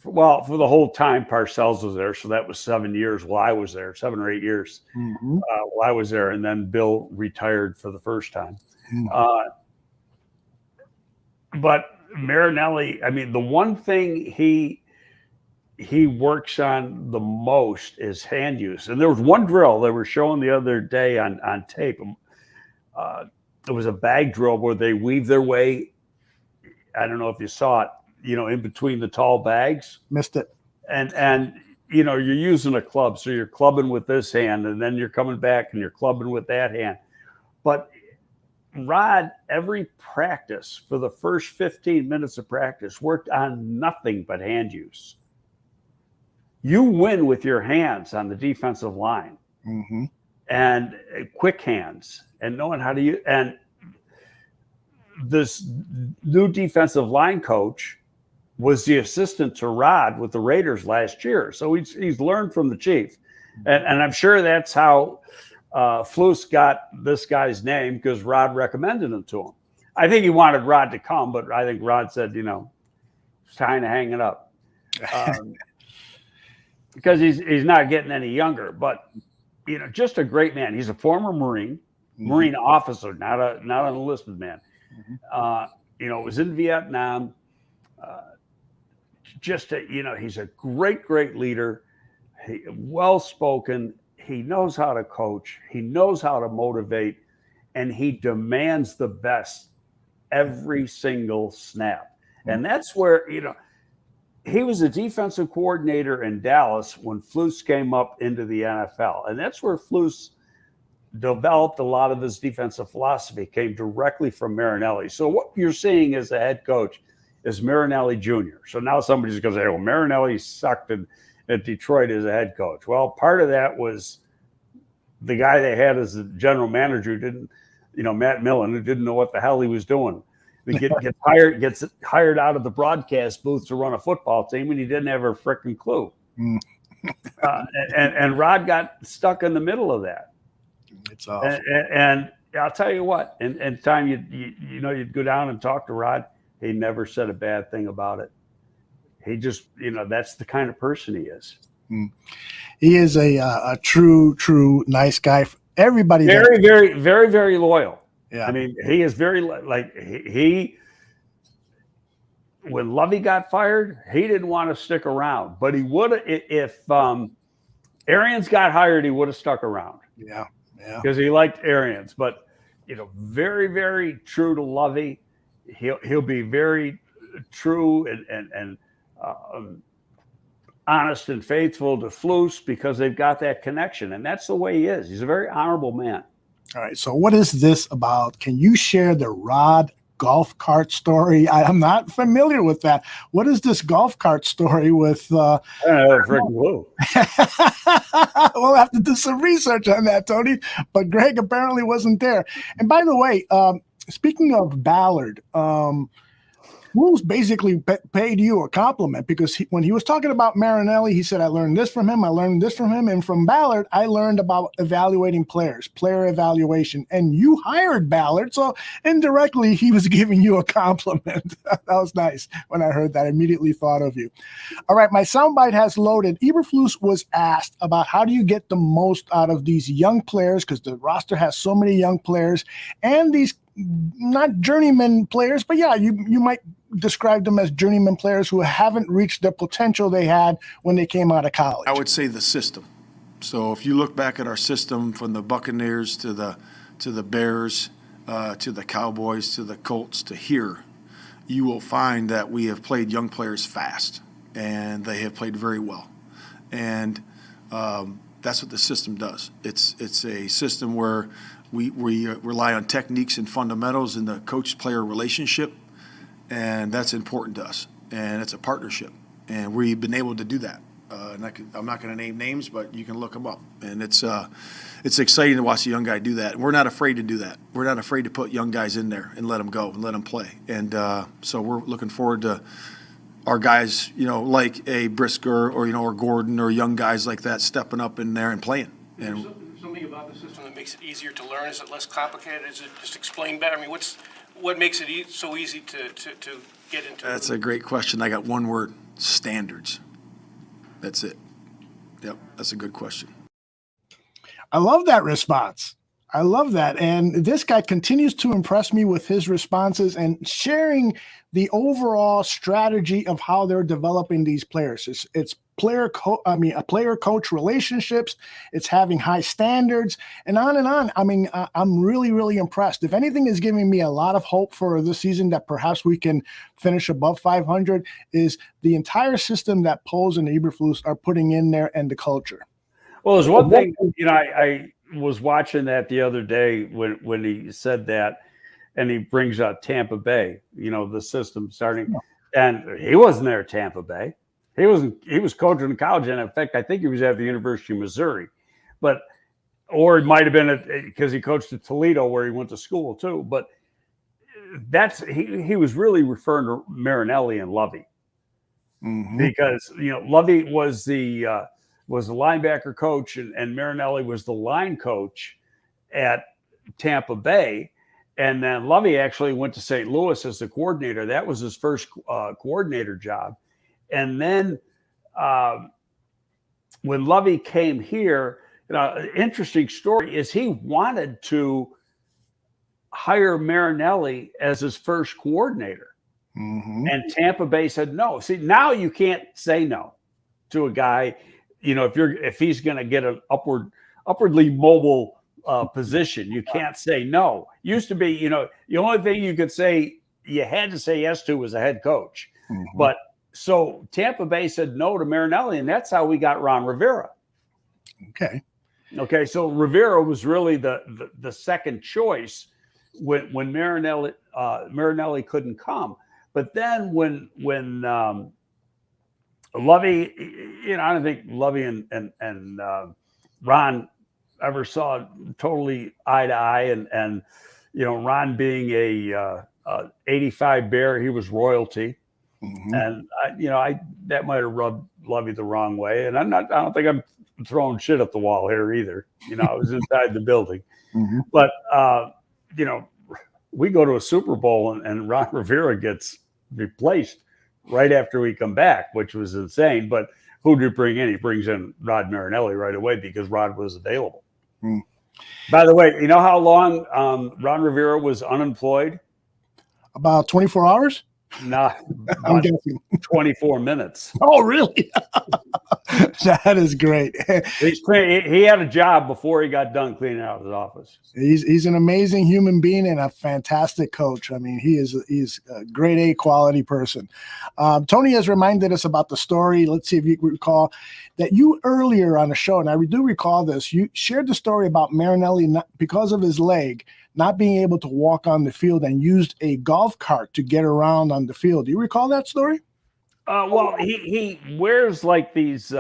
Well, for the whole time Parcells was there, so that was 7 years while I was there, 7 or 8 years while I was there, and then Bill retired for the first time. But Marinelli, I mean, the one thing he works on the most is hand use. And there was one drill they were showing the other day on tape. It was a bag drill where they weave their way. I don't know if you saw it, in between the tall bags. Missed it. And you're using a club, so you're clubbing with this hand, and then you're coming back and you're clubbing with that hand. But Rod, every practice for the first 15 minutes of practice worked on nothing but hand use. You win with your hands on the defensive line and quick hands and knowing how to use. And this new defensive line coach was the assistant to Rod with the Raiders last year. So he's learned from the chief. And I'm sure that's how Flus got this guy's name, because Rod recommended him to him. I think he wanted Rod to come, but I think Rod said, it's time to hang it up. Because he's not getting any younger, but just a great man. He's a former Marine officer, not an enlisted man. Was in Vietnam. He's a great leader. Well spoken. He knows how to coach. He knows how to motivate, and he demands the best every single snap. And that's where he was a defensive coordinator in Dallas when Flus came up into the NFL. And that's where Flus developed a lot of his defensive philosophy, came directly from Marinelli. So what you're seeing as a head coach is Marinelli Jr. So now somebody's going to say, well, Marinelli sucked at Detroit as a head coach. Well, part of that was the guy they had as the general manager didn't, Matt Millen, who didn't know what the hell he was doing. He gets hired out of the broadcast booth to run a football team, and he didn't have a freaking clue. And Rod got stuck in the middle of that. It's awful. And I'll tell you what, in time you'd go down and talk to Rod. He never said a bad thing about it. He just, that's the kind of person he is. He is a true nice guy. Everybody. Very loyal. Yeah. I mean, he is very he when Lovey got fired, he didn't want to stick around, but he would have if Arians got hired, he would have stuck around. Yeah. Because he liked Arians, but very true to Lovey. He'll be very true and honest and faithful to Flus because they've got that connection, and that's the way he is. He's a very honorable man. All right. So what is this about? Can you share the Rod golf cart story? I'm not familiar with that. What is this golf cart story with? I don't have a freaking clue. We'll have to do some research on that, Tony. But Greg apparently wasn't there. And by the way, speaking of Ballard, Wolves basically paid you a compliment because when he was talking about Marinelli, he said, I learned this from him. And from Ballard, I learned about evaluating players, player evaluation. And you hired Ballard. So indirectly, he was giving you a compliment. That was nice. When I heard that, I immediately thought of you. All right, my soundbite has loaded. Eberflus was asked about how do you get the most out of these young players, because the roster has so many young players, and these not journeyman players, but yeah, you might describe them as journeyman players who haven't reached the potential they had when they came out of college. I would say the system. So if you look back at our system from the Buccaneers to the Bears, to the Cowboys, to the Colts, to here, you will find that we have played young players fast, and they have played very well. And that's what the system does. It's a system where we rely on techniques and fundamentals in the coach-player relationship, and that's important to us. And it's a partnership, and we've been able to do that. And I'm not going to name names, but you can look them up. And it's exciting to watch a young guy do that. We're not afraid to do that. We're not afraid to put young guys in there and let them go and let them play. And so we're looking forward to our guys, like a Brisker or Gordon or young guys like that stepping up in there and playing. And something about the system that makes it easier to learn? Is it less complicated? Is it just explained better? I mean, what makes it so easy to get into. That's a great question. I got one word: standards. That's it. Yep, that's a good question. I love that response. I love that. And this guy continues to impress me with his responses and sharing the overall strategy of how they're developing these players. It's player coach relationships. It's having high standards and on and on. I mean, I'm really, really impressed. If anything is giving me a lot of hope for this season that perhaps we can finish above 500 is the entire system that Poles and Eberflus are putting in there and the culture. Well, there's one thing, I was watching that the other day when he said that, and he brings up Tampa Bay, the system starting, and he wasn't there at Tampa Bay. He was coaching in college, and in fact, I think he was at the University of Missouri, or it might have been because he coached at Toledo where he went to school too. But he was really referring to Marinelli and Lovey, because Lovey was the linebacker coach, and Marinelli was the line coach at Tampa Bay. And then Lovey actually went to St. Louis as the coordinator. That was his first coordinator job. And then when Lovey came here, interesting story is he wanted to hire Marinelli as his first coordinator. And Tampa Bay said no. See, now you can't say no to a guy. If he's going to get an upwardly mobile position, you can't say no. Used to be, the only thing you could say you had to say yes to was a head coach. But so Tampa Bay said no to Marinelli, and that's how we got Ron Rivera. Okay. So Rivera was really the second choice when Marinelli couldn't come. But then when Lovey, I don't think Lovey and Ron ever saw totally eye to eye, and Ron being a 85 Bear, he was royalty, and that might have rubbed Lovey the wrong way. And I don't think I'm throwing shit at the wall here either. I was inside the building, but we go to a Super Bowl and Ron Rivera gets replaced right after we come back, which was insane. But who did he bring in? He brings in Rod Marinelli right away because Rod was available. By the way, you know how long Ron Rivera was unemployed? About 24 hours? Nah, I'm guessing 24 minutes. Oh, really? That is great. He had a job before he got done cleaning out his office. He's an amazing human being and a fantastic coach. I mean, he's a grade A quality person. Tony has reminded us about the story. Let's see if you recall that you earlier on the show, and I do recall this, you shared the story about Marinelli because of his leg not being able to walk on the field and used a golf cart to get around on the field. Do you recall that story? Well, he wears like these,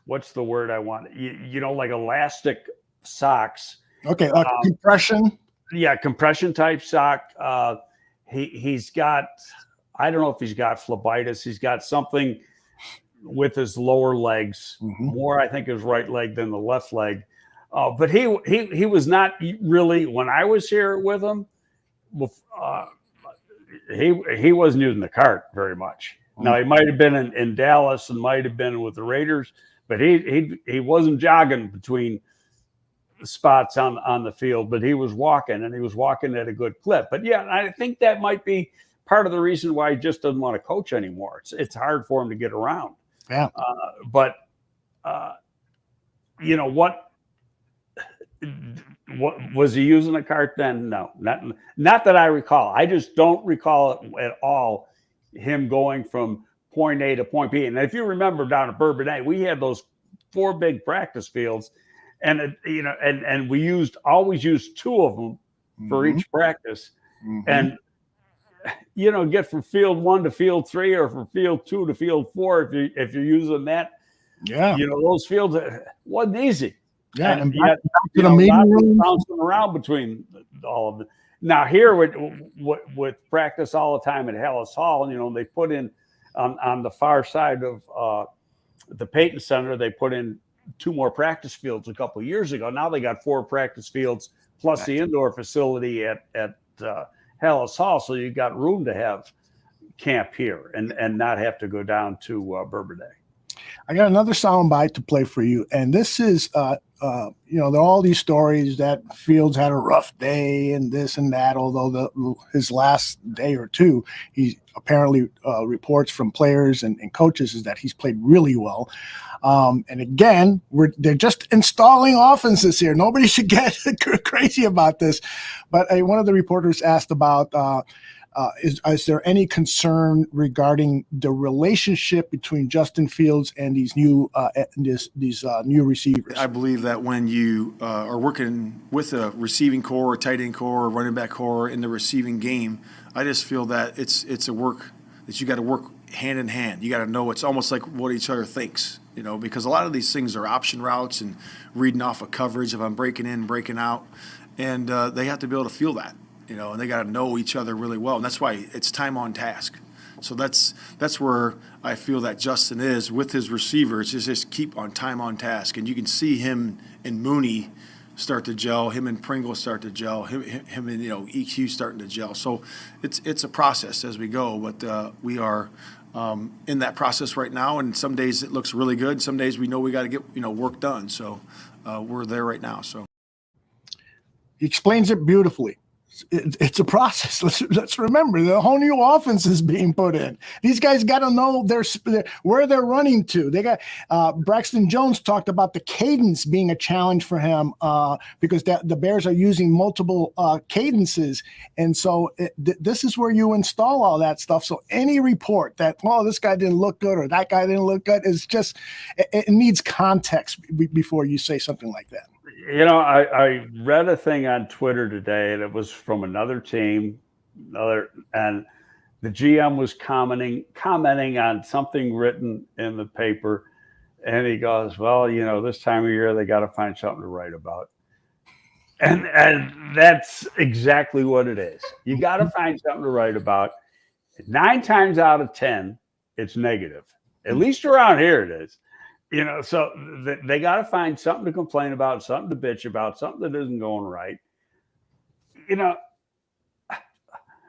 what's the word I want? Like elastic socks. Okay, like compression. Yeah, compression type sock. He's got, I don't know if he's got phlebitis. He's got something with his lower legs, more I think his right leg than the left leg. But he was not really, when I was here with him, he wasn't using the cart very much. Now he might have been in Dallas and might have been with the Raiders, but he wasn't jogging between spots on the field, but he was walking, and he was walking at a good clip. But yeah, I think that might be part of the reason why he just doesn't want to coach anymore. It's hard for him to get around. Yeah. But what was he using a cart then? No, not that I recall. I just don't recall at all him going from point A to point B. And if you remember down at Bourbonnais, we had those 4 big practice fields, and and we always used 2 of them for each practice, and get from field 1 to field 3 or from field 2 to field 4 if you're using that. Yeah, those fields wasn't easy. Yeah, and yet, bouncing around between all of them. Now here with practice all the time at Hallis Hall, they put in on the far side of the Peyton Center, they put in 2 more practice fields a couple of years ago. Now they got 4 practice fields plus the indoor facility at Hallis Hall, so you got room to have camp here and not have to go down to Bourbonnais. I got another soundbite to play for you, and this is, there are all these stories that Fields had a rough day and this and that. Although his last day or two, he apparently reports from players and coaches is that he's played really well. And again, they're just installing offenses here. Nobody should get crazy about this. But one of the reporters asked about. Is there any concern regarding the relationship between Justin Fields and these new new receivers? I believe that when you are working with a receiving core, a tight end core, running back core in the receiving game, I just feel that it's a work that you got to work hand in hand. You got to know it's almost like what each other thinks, because a lot of these things are option routes and reading off of coverage if I'm breaking in, breaking out, and they have to be able to feel that. And they got to know each other really well. And that's why it's time on task. So that's where I feel that Justin is with his receivers, is just keep on time on task. And you can see him and Mooney start to gel, him and Pringle start to gel, him and EQ starting to gel. So it's a process as we go, but we are in that process right now. And some days it looks really good. Some days we know we got to get work done. So we're there right now. So he explains it beautifully. It's a process. Let's remember the whole new offense is being put in. These guys got to know where they're running to. They got Braxton Jones talked about the cadence being a challenge for him because the Bears are using multiple cadences, and so this is where you install all that stuff. So any report that this guy didn't look good or that guy didn't look good is just it needs context before you say something like that. I read a thing on Twitter today, and it was from another team, and the GM was commenting on something written in the paper, and he goes, "Well, this time of year they got to find something to write about," and that's exactly what it is. You got to find something to write about. 9 times out of 10, it's negative. At least around here it is. So they got to find something to complain about, something to bitch about, something that isn't going right.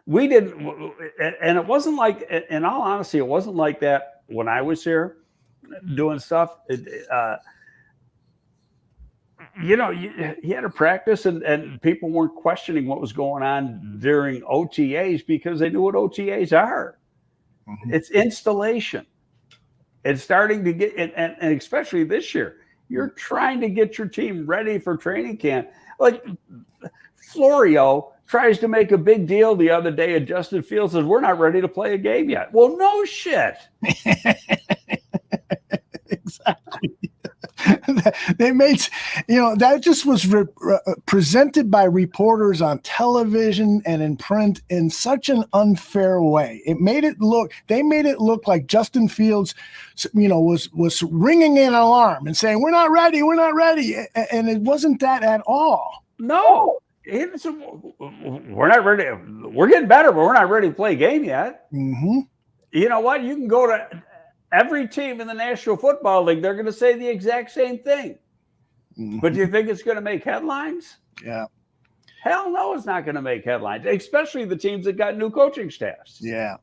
We didn't, and it wasn't like, in all honesty, it wasn't like that when I was here doing stuff. You had to practice, and people weren't questioning what was going on during OTAs because they knew what OTAs are. Mm-hmm. It's installation. It's starting to get, and especially this year, you're trying to get your team ready for training camp. Like Florio tries to make a big deal the other day, and Justin Fields says, "We're not ready to play a game yet." Well, no shit. Exactly. They made, that just was presented by reporters on television and in print in such an unfair way. They made it look like Justin Fields, was ringing an alarm and saying, we're not ready. And it wasn't that at all. No, we're not ready. We're getting better, but we're not ready to play a game yet. Mm-hmm. You know what? You can go to every team in the National Football League, they're going to say the exact same thing. Mm-hmm. But do you think it's going to make headlines? Yeah. Hell no, it's not going to make headlines, especially the teams that got new coaching staffs. Yeah.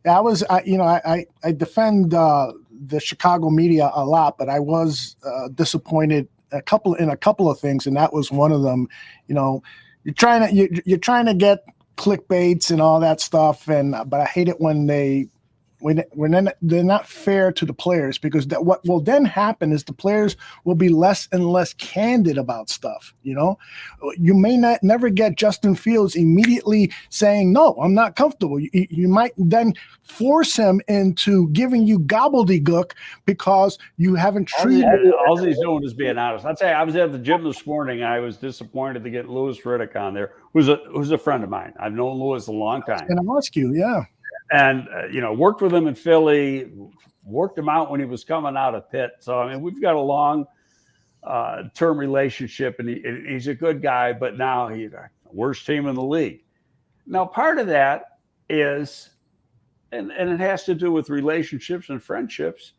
I defend the Chicago media a lot, but I was disappointed in a couple of things, and that was one of them. You're trying to get clickbaits and all that stuff, but I hate it when they're not fair to the players, because what will then happen is the players will be less and less candid about stuff. You may never get Justin Fields immediately saying, "No, I'm not comfortable." You might then force him into giving you gobbledygook because you haven't treated. All he's doing is being honest. I'll tell you, I was at the gym this morning. I was disappointed to get Louis Riddick on there, who's a friend of mine. I've known Louis a long time. And I ask you, yeah. And, worked with him in Philly, worked him out when he was coming out of Pitt. So, we've got a long term relationship, and he's a good guy, but now he's the worst team in the league. Now, part of that is, and it has to do with relationships and friendships,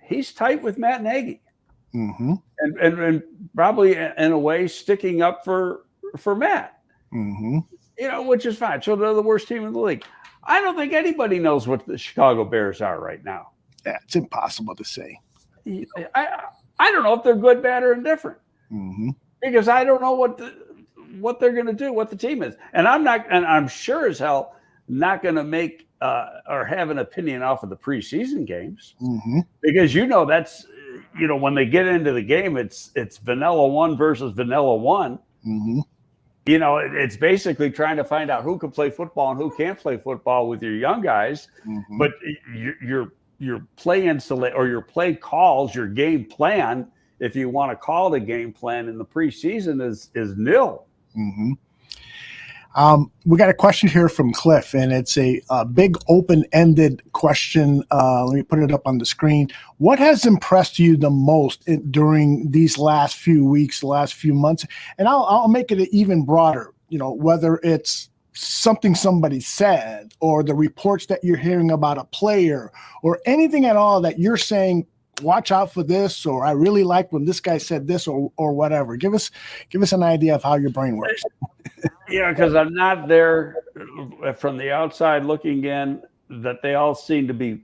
he's tight with Matt Nagy. Mm-hmm. And probably in a way sticking up for Matt, mm-hmm. Which is fine. So they're the worst team in the league. I don't think anybody knows what the Chicago Bears are right now. Yeah, it's impossible to say. I don't know if they're good, bad, or indifferent because I don't know what they're going to do, what the team is, and I'm sure as hell not going to make or have an opinion off of the preseason games because that's when they get into the game, it's vanilla 1 versus vanilla 1. It's basically trying to find out who can play football and who can't play football with your young guys, but your play or your play calls, your game plan, if you want to call it a game plan in the preseason, is nil. We got a question here from Cliff, and it's a big open-ended question. Let me put it up on the screen. What has impressed you the most during these last few weeks, the last few months? And I'll make it even broader, whether it's something somebody said or the reports that you're hearing about a player or anything at all that you're saying, watch out for this, or I really like when this guy said this, or whatever. Give us an idea of how your brain works. Because I'm not there from the outside looking in, that they all seem to be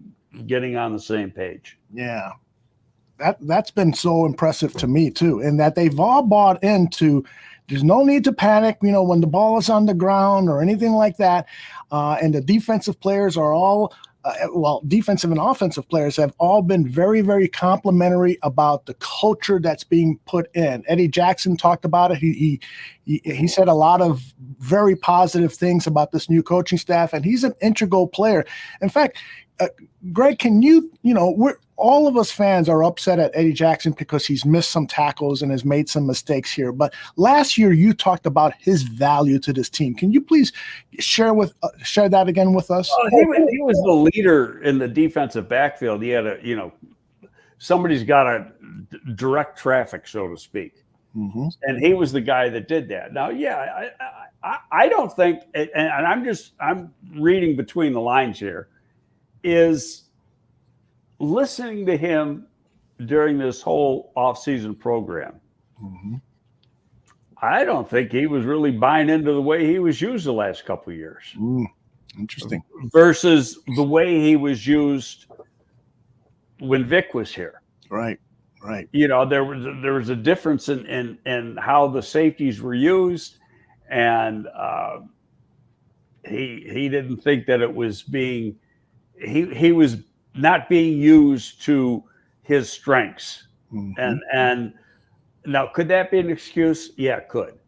getting on the same page. Yeah. That's been so impressive to me too. And that they've all bought into, there's no need to panic, when the ball is on the ground or anything like that. And the defensive players are all, defensive and offensive players have all been very, very complimentary about the culture that's being put in. Eddie Jackson talked about it. He said a lot of very positive things about this new coaching staff, and he's an integral player. In fact, Greg, can all of us fans are upset at Eddie Jackson because he's missed some tackles and has made some mistakes here. But last year you talked about his value to this team. Can you please share that again with us? Well, he was the leader in the defensive backfield. He had somebody's got to direct traffic, so to speak. And he was the guy that did that. Now, I don't think, and I'm reading between the lines here, is listening to him during this whole off-season program. I don't think he was really buying into the way he was used the last couple of years. Interesting. Versus the way he was used when Vic was here. Right. There was a difference in how the safeties were used, and he didn't think that it was being he was not being used to his strengths. And now, could that be an excuse? Yeah, it could.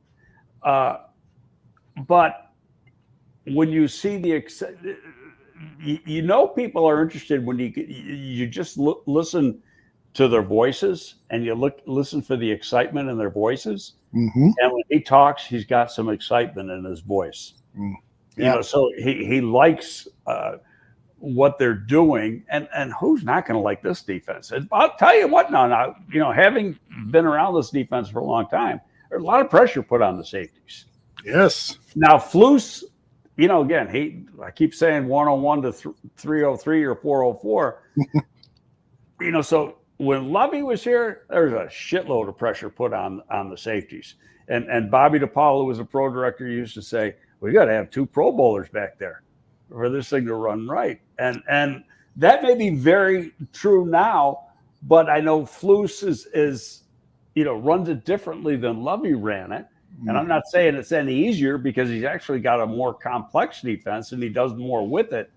But when you see people are interested when you just listen to their voices, and you listen for the excitement in their voices. And when he talks, he's got some excitement in his voice. So he likes what they're doing, and who's not going to like this defense? And I'll tell you what, now, having been around this defense for a long time, there's a lot of pressure put on the safeties. Yes. Now, Flus, again, I keep saying 101 to 303 or 404. So when Lovey was here, there was a shitload of pressure put on the safeties. And Bobby DePaula was a pro director, used to say, we got to have 2 Pro Bowlers back there for this thing to run right. And that may be very true now, but I know Flus is runs it differently than Lovey ran it. And I'm not saying it's any easier, because he's actually got a more complex defense and he does more with it.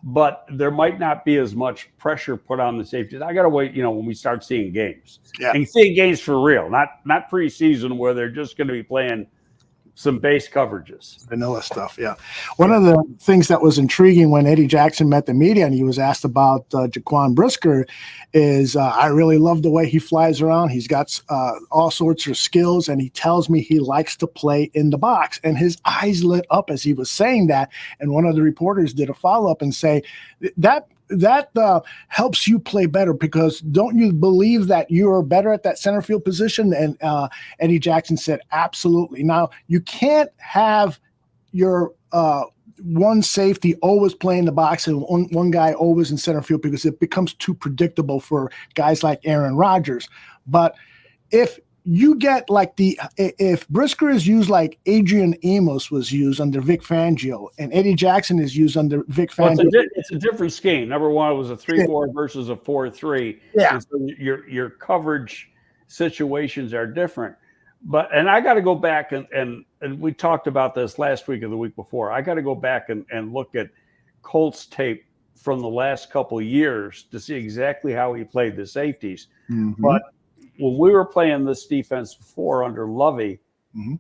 But there might not be as much pressure put on the safeties. I got to wait, when we start seeing games. And seeing games for real, not preseason where they're just going to be playing some base coverages. Vanilla stuff, yeah. One of the things that was intriguing when Eddie Jackson met the media and he was asked about Jaquan Brisker is I really love the way he flies around. He's got all sorts of skills, and he tells me he likes to play in the box. And his eyes lit up as he was saying that. And one of the reporters did a follow-up and say, that helps you play better, because don't you believe that you're better at that center field position? And Eddie Jackson said, absolutely. Now, you can't have your one safety always playing the box and one guy always in center field, because it becomes too predictable for guys like Aaron Rodgers. But if you get like if Brisker is used like Adrian Amos was used under Vic Fangio, and Eddie Jackson is used under Vic Well, Fangio. it's a different scheme. Number one, it was a 3-4 versus a 4-3. Yeah. And so your coverage situations are different. And I got to go back and we talked about this last week or the week before. I got to go back and look at Colts tape from the last couple of years to see exactly how he played the safeties. Mm-hmm. But when we were playing this defense before under Lovey, mm-hmm.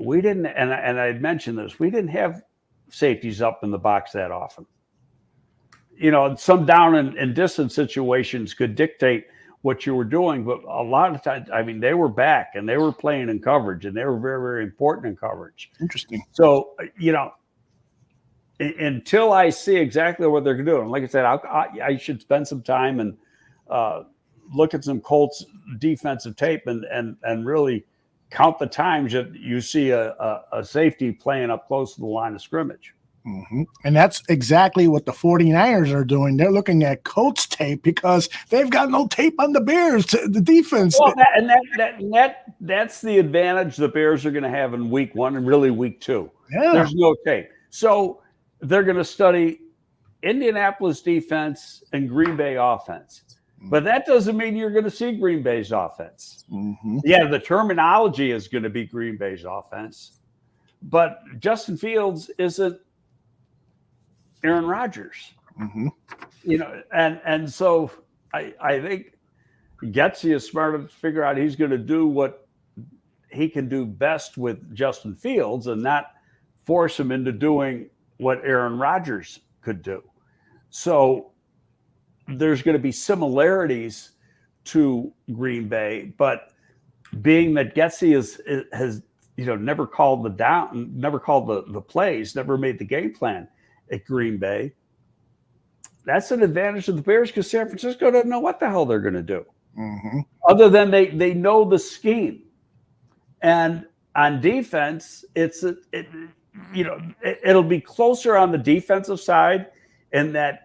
we didn't, and I had mentioned this, we didn't have safeties up in the box that often. You know, some down and distance situations could dictate what you were doing, but a lot of times, I mean, they were back and they were playing in coverage, and they were very, very important in coverage. Interesting. So, you know, until I see exactly what they're doing, like I said, I should spend some time and look at some Colts defensive tape and really count the times that you see a safety playing up close to the line of scrimmage. Mm-hmm. And that's exactly what the 49ers are doing. They're looking at Colts tape because they've got no tape on the Bears, the defense. Well, that's the advantage the Bears are going to have in week 1 and really week 2. Yeah. There's no tape. So they're going to study Indianapolis defense and Green Bay offense. But that doesn't mean you're going to see Green Bay's offense. Mm-hmm. Yeah, the terminology is going to be Green Bay's offense. But Justin Fields isn't Aaron Rodgers. Mm-hmm. You know, and so I think Getsy is smart enough to figure out he's going to do what he can do best with Justin Fields and not force him into doing what Aaron Rodgers could do. So there's going to be similarities to Green Bay, but being that Getsy has never called the plays, never made the game plan at Green Bay, that's an advantage to the Bears because San Francisco doesn't know what the hell they're going to do. Mm-hmm. Other than they know the scheme. And on defense, it'll be closer on the defensive side, and that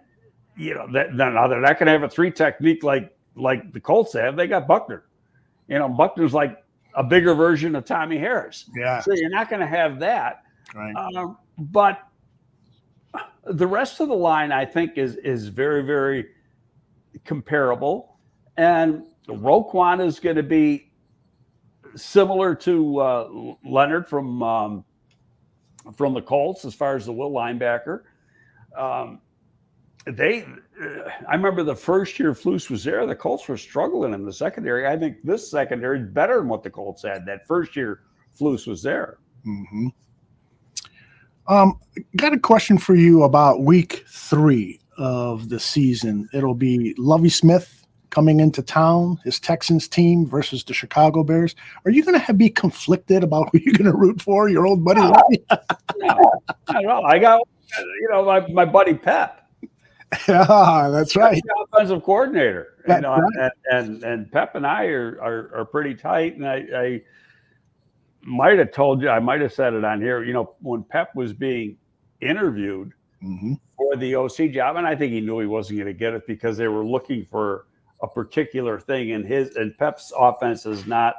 they're not going to have a 3 technique like the Colts have. They got Buckner. Buckner's like a bigger version of Tommy Harris. Yeah. So you're not going to have that. Right. But the rest of the line, I think, is very, very comparable. And Roquan is going to be similar to Leonard from the Colts as far as the will linebacker. I remember the first year Flus was there, the Colts were struggling in the secondary. I think this secondary is better than what the Colts had that first year Flus was there. Mm-hmm. Got a question for you about week 3 of the season. It'll be Lovie Smith coming into town, his Texans team versus the Chicago Bears. Are you going to be conflicted about who you're going to root for, your old buddy? No, not at all. I got, my buddy Pep. Yeah, that's right. He's the offensive coordinator. That's right. And Pep and I are pretty tight. And I might have told you, I might have said it on here, when Pep was being interviewed mm-hmm. for the OC job, and I think he knew he wasn't going to get it because they were looking for a particular thing, and Pep's offense is not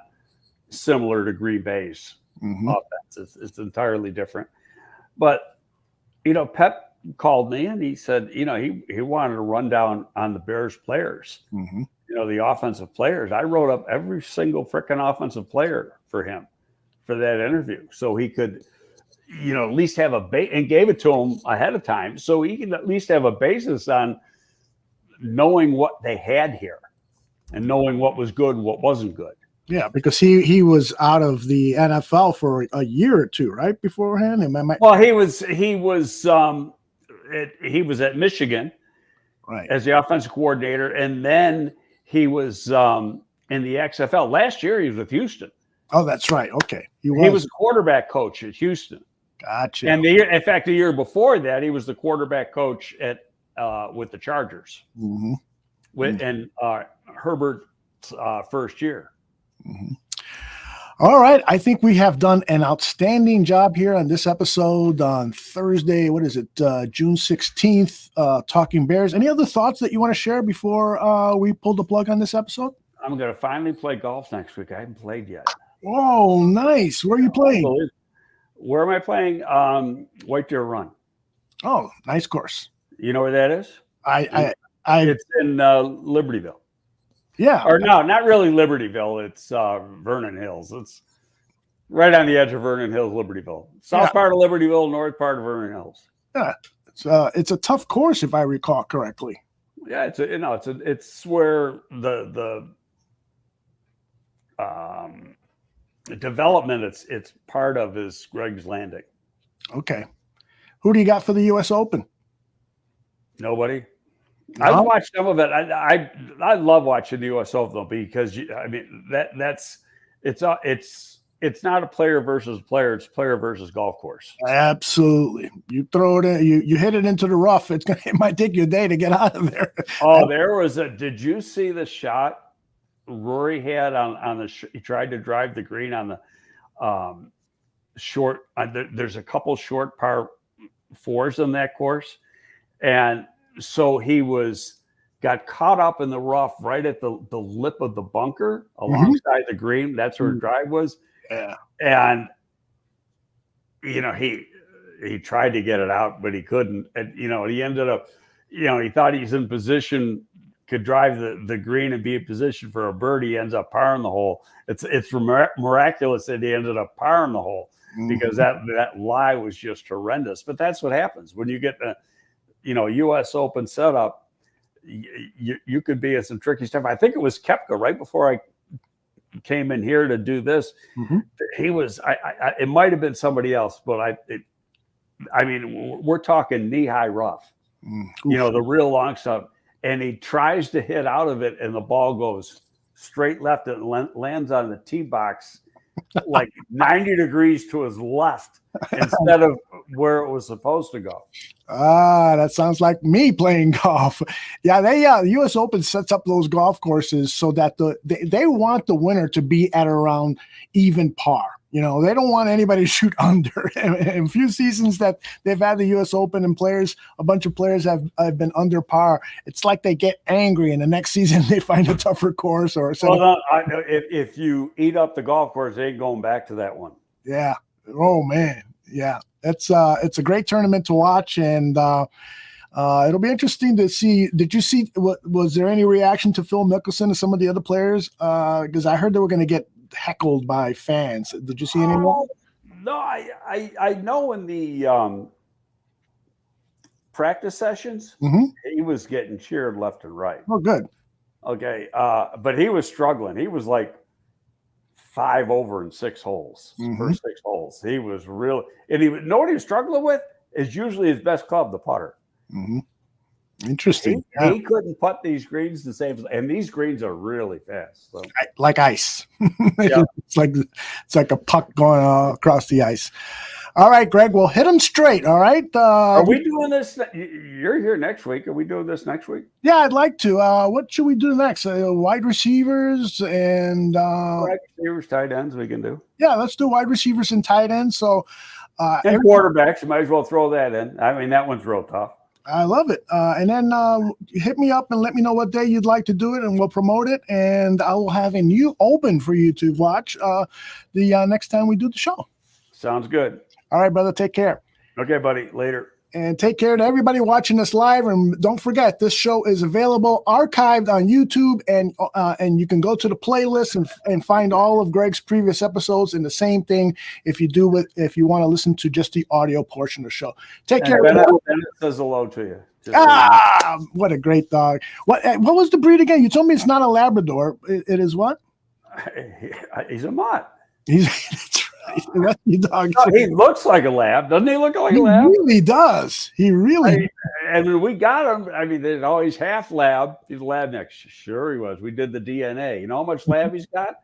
similar to Green Bay's mm-hmm. offense. It's entirely different. But, Pep called me and he said, he wanted to run down on the Bears players, mm-hmm. The offensive players. I wrote up every single freaking offensive player for him for that interview. So he could, at least have and gave it to him ahead of time. So he can at least have a basis on knowing what they had here and knowing what was good and what wasn't good. Yeah, because he was out of the NFL for a year or two, right? Beforehand. Well, he was at Michigan, right, as the offensive coordinator, and then he was in the XFL. Last year, he was with Houston. Oh, that's right. Okay, he was a quarterback coach at Houston. Gotcha. And the year before that, he was the quarterback coach at with the Chargers, mm-hmm. and Herbert's first year. Mm-hmm. All right. I think we have done an outstanding job here on this episode on Thursday. What is it? June 16th, Talking Bears. Any other thoughts that you want to share before we pull the plug on this episode? I'm going to finally play golf next week. I haven't played yet. Oh, nice. Where are you playing? Where am I playing? White Deer Run. Oh, nice course. You know where that is? It's in Libertyville. Yeah. Or no, not really Libertyville. It's Vernon Hills. It's right on the edge of Vernon Hills, Libertyville. South part of Libertyville, north part of Vernon Hills. Yeah. It's a tough course, if I recall correctly. Yeah, it's where the development it's part of is Greg's Landing. Okay. Who do you got for the U.S. Open? Nobody. No? I've watched some of it. I love watching the U.S. Open though, because it's not a player versus player. It's player versus golf course. Absolutely. You throw it in, you hit it into the rough. It might take you a day to get out of there. Oh, did you see the shot Rory had he tried to drive the green on the short. There's a couple short par fours in that course. And so he got caught up in the rough right at the lip of the bunker alongside the green. That's where the drive was. Yeah. And, he tried to get it out, but he couldn't. And, he ended up, he thought he's in position, could drive the green and be in position for a birdie. He ends up parring the hole. It's miraculous that he ended up parring the hole because that lie was just horrendous. But that's what happens when you get a U.S. Open setup. You could be in some tricky stuff. I think it was Koepka right before I came in here to do this. He was. It might have been somebody else, but we're talking knee-high rough. The real long stuff, and he tries to hit out of it, and the ball goes straight left and lands on the tee box like 90 degrees to his left instead of where it was supposed to go. That sounds like me playing golf. Yeah, the U.S. Open sets up those golf courses so that they want the winner to be at around even par. They don't want anybody to shoot under. In a few seasons that they've had the U.S. Open and a bunch of players have been under par, it's like they get angry and the next season they find a tougher course or something. Well, if you eat up the golf course, they ain't going back to that one. Yeah. Oh, man. Yeah. It's a great tournament to watch, and it'll be interesting to see. Did you see, was there any reaction to Phil Mickelson and some of the other players? Because I heard they were going to get heckled by fans. Did you see any more? No, I know in the practice sessions, he was getting cheered left and right. Oh, good. Okay, but he was struggling. He was like 5 over in 6 holes, first 6 holes. He was really, and know what he was struggling with is usually his best club, the putter. Interesting. He couldn't putt these greens the same, and these greens are really fast. So. Like ice. Yeah. It's like a puck going across the ice. All right, Greg, we'll hit them straight. All right. Are we doing this? You're here next week. Are we doing this next week? Yeah, I'd like to. What should we do next? Wide receivers and wide receivers, tight ends. We can do. Yeah, let's do wide receivers and tight ends. So, and quarterbacks. You might as well throw that in. I mean, that one's real tough. I love it. And then hit me up and let me know what day you'd like to do it, and we'll promote it. And I will have a new Open for you to watch the next time we do the show. Sounds good. All right, brother. Take care. Okay, buddy. Later. And take care to everybody watching us live. And don't forget, this show is available archived on YouTube, and you can go to the playlist and find all of Greg's previous episodes. And the same thing if you want to listen to just the audio portion of the show. Take care. Bennett says hello to you. What a great dog. What was the breed again? You told me it's not a Labrador. It is what? He's a mutt. That's right. Dog. No, he looks like a lab. Doesn't he look like a lab? He really does. He really and when we got him, I mean, there's always half lab. He's a lab next. Sure he was. We did the DNA. You know how much lab he's got?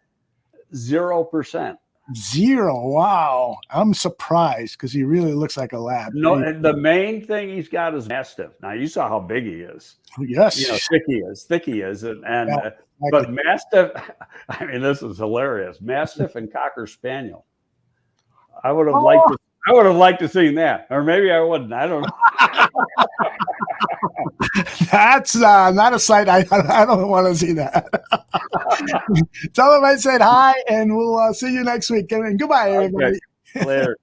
0%. 0. Wow. I'm surprised because he really looks like a lab. No, and the main thing he's got is Mastiff. Now, you saw how big he is. Yes. Thick he is. But Mastiff, I mean, this is hilarious. Mastiff and Cocker Spaniel. I would have liked to see that, or maybe I wouldn't. I don't know. That's not a sight. I don't want to see that. Tell him I said hi, and we'll see you next week. And goodbye, everybody. Okay. Later.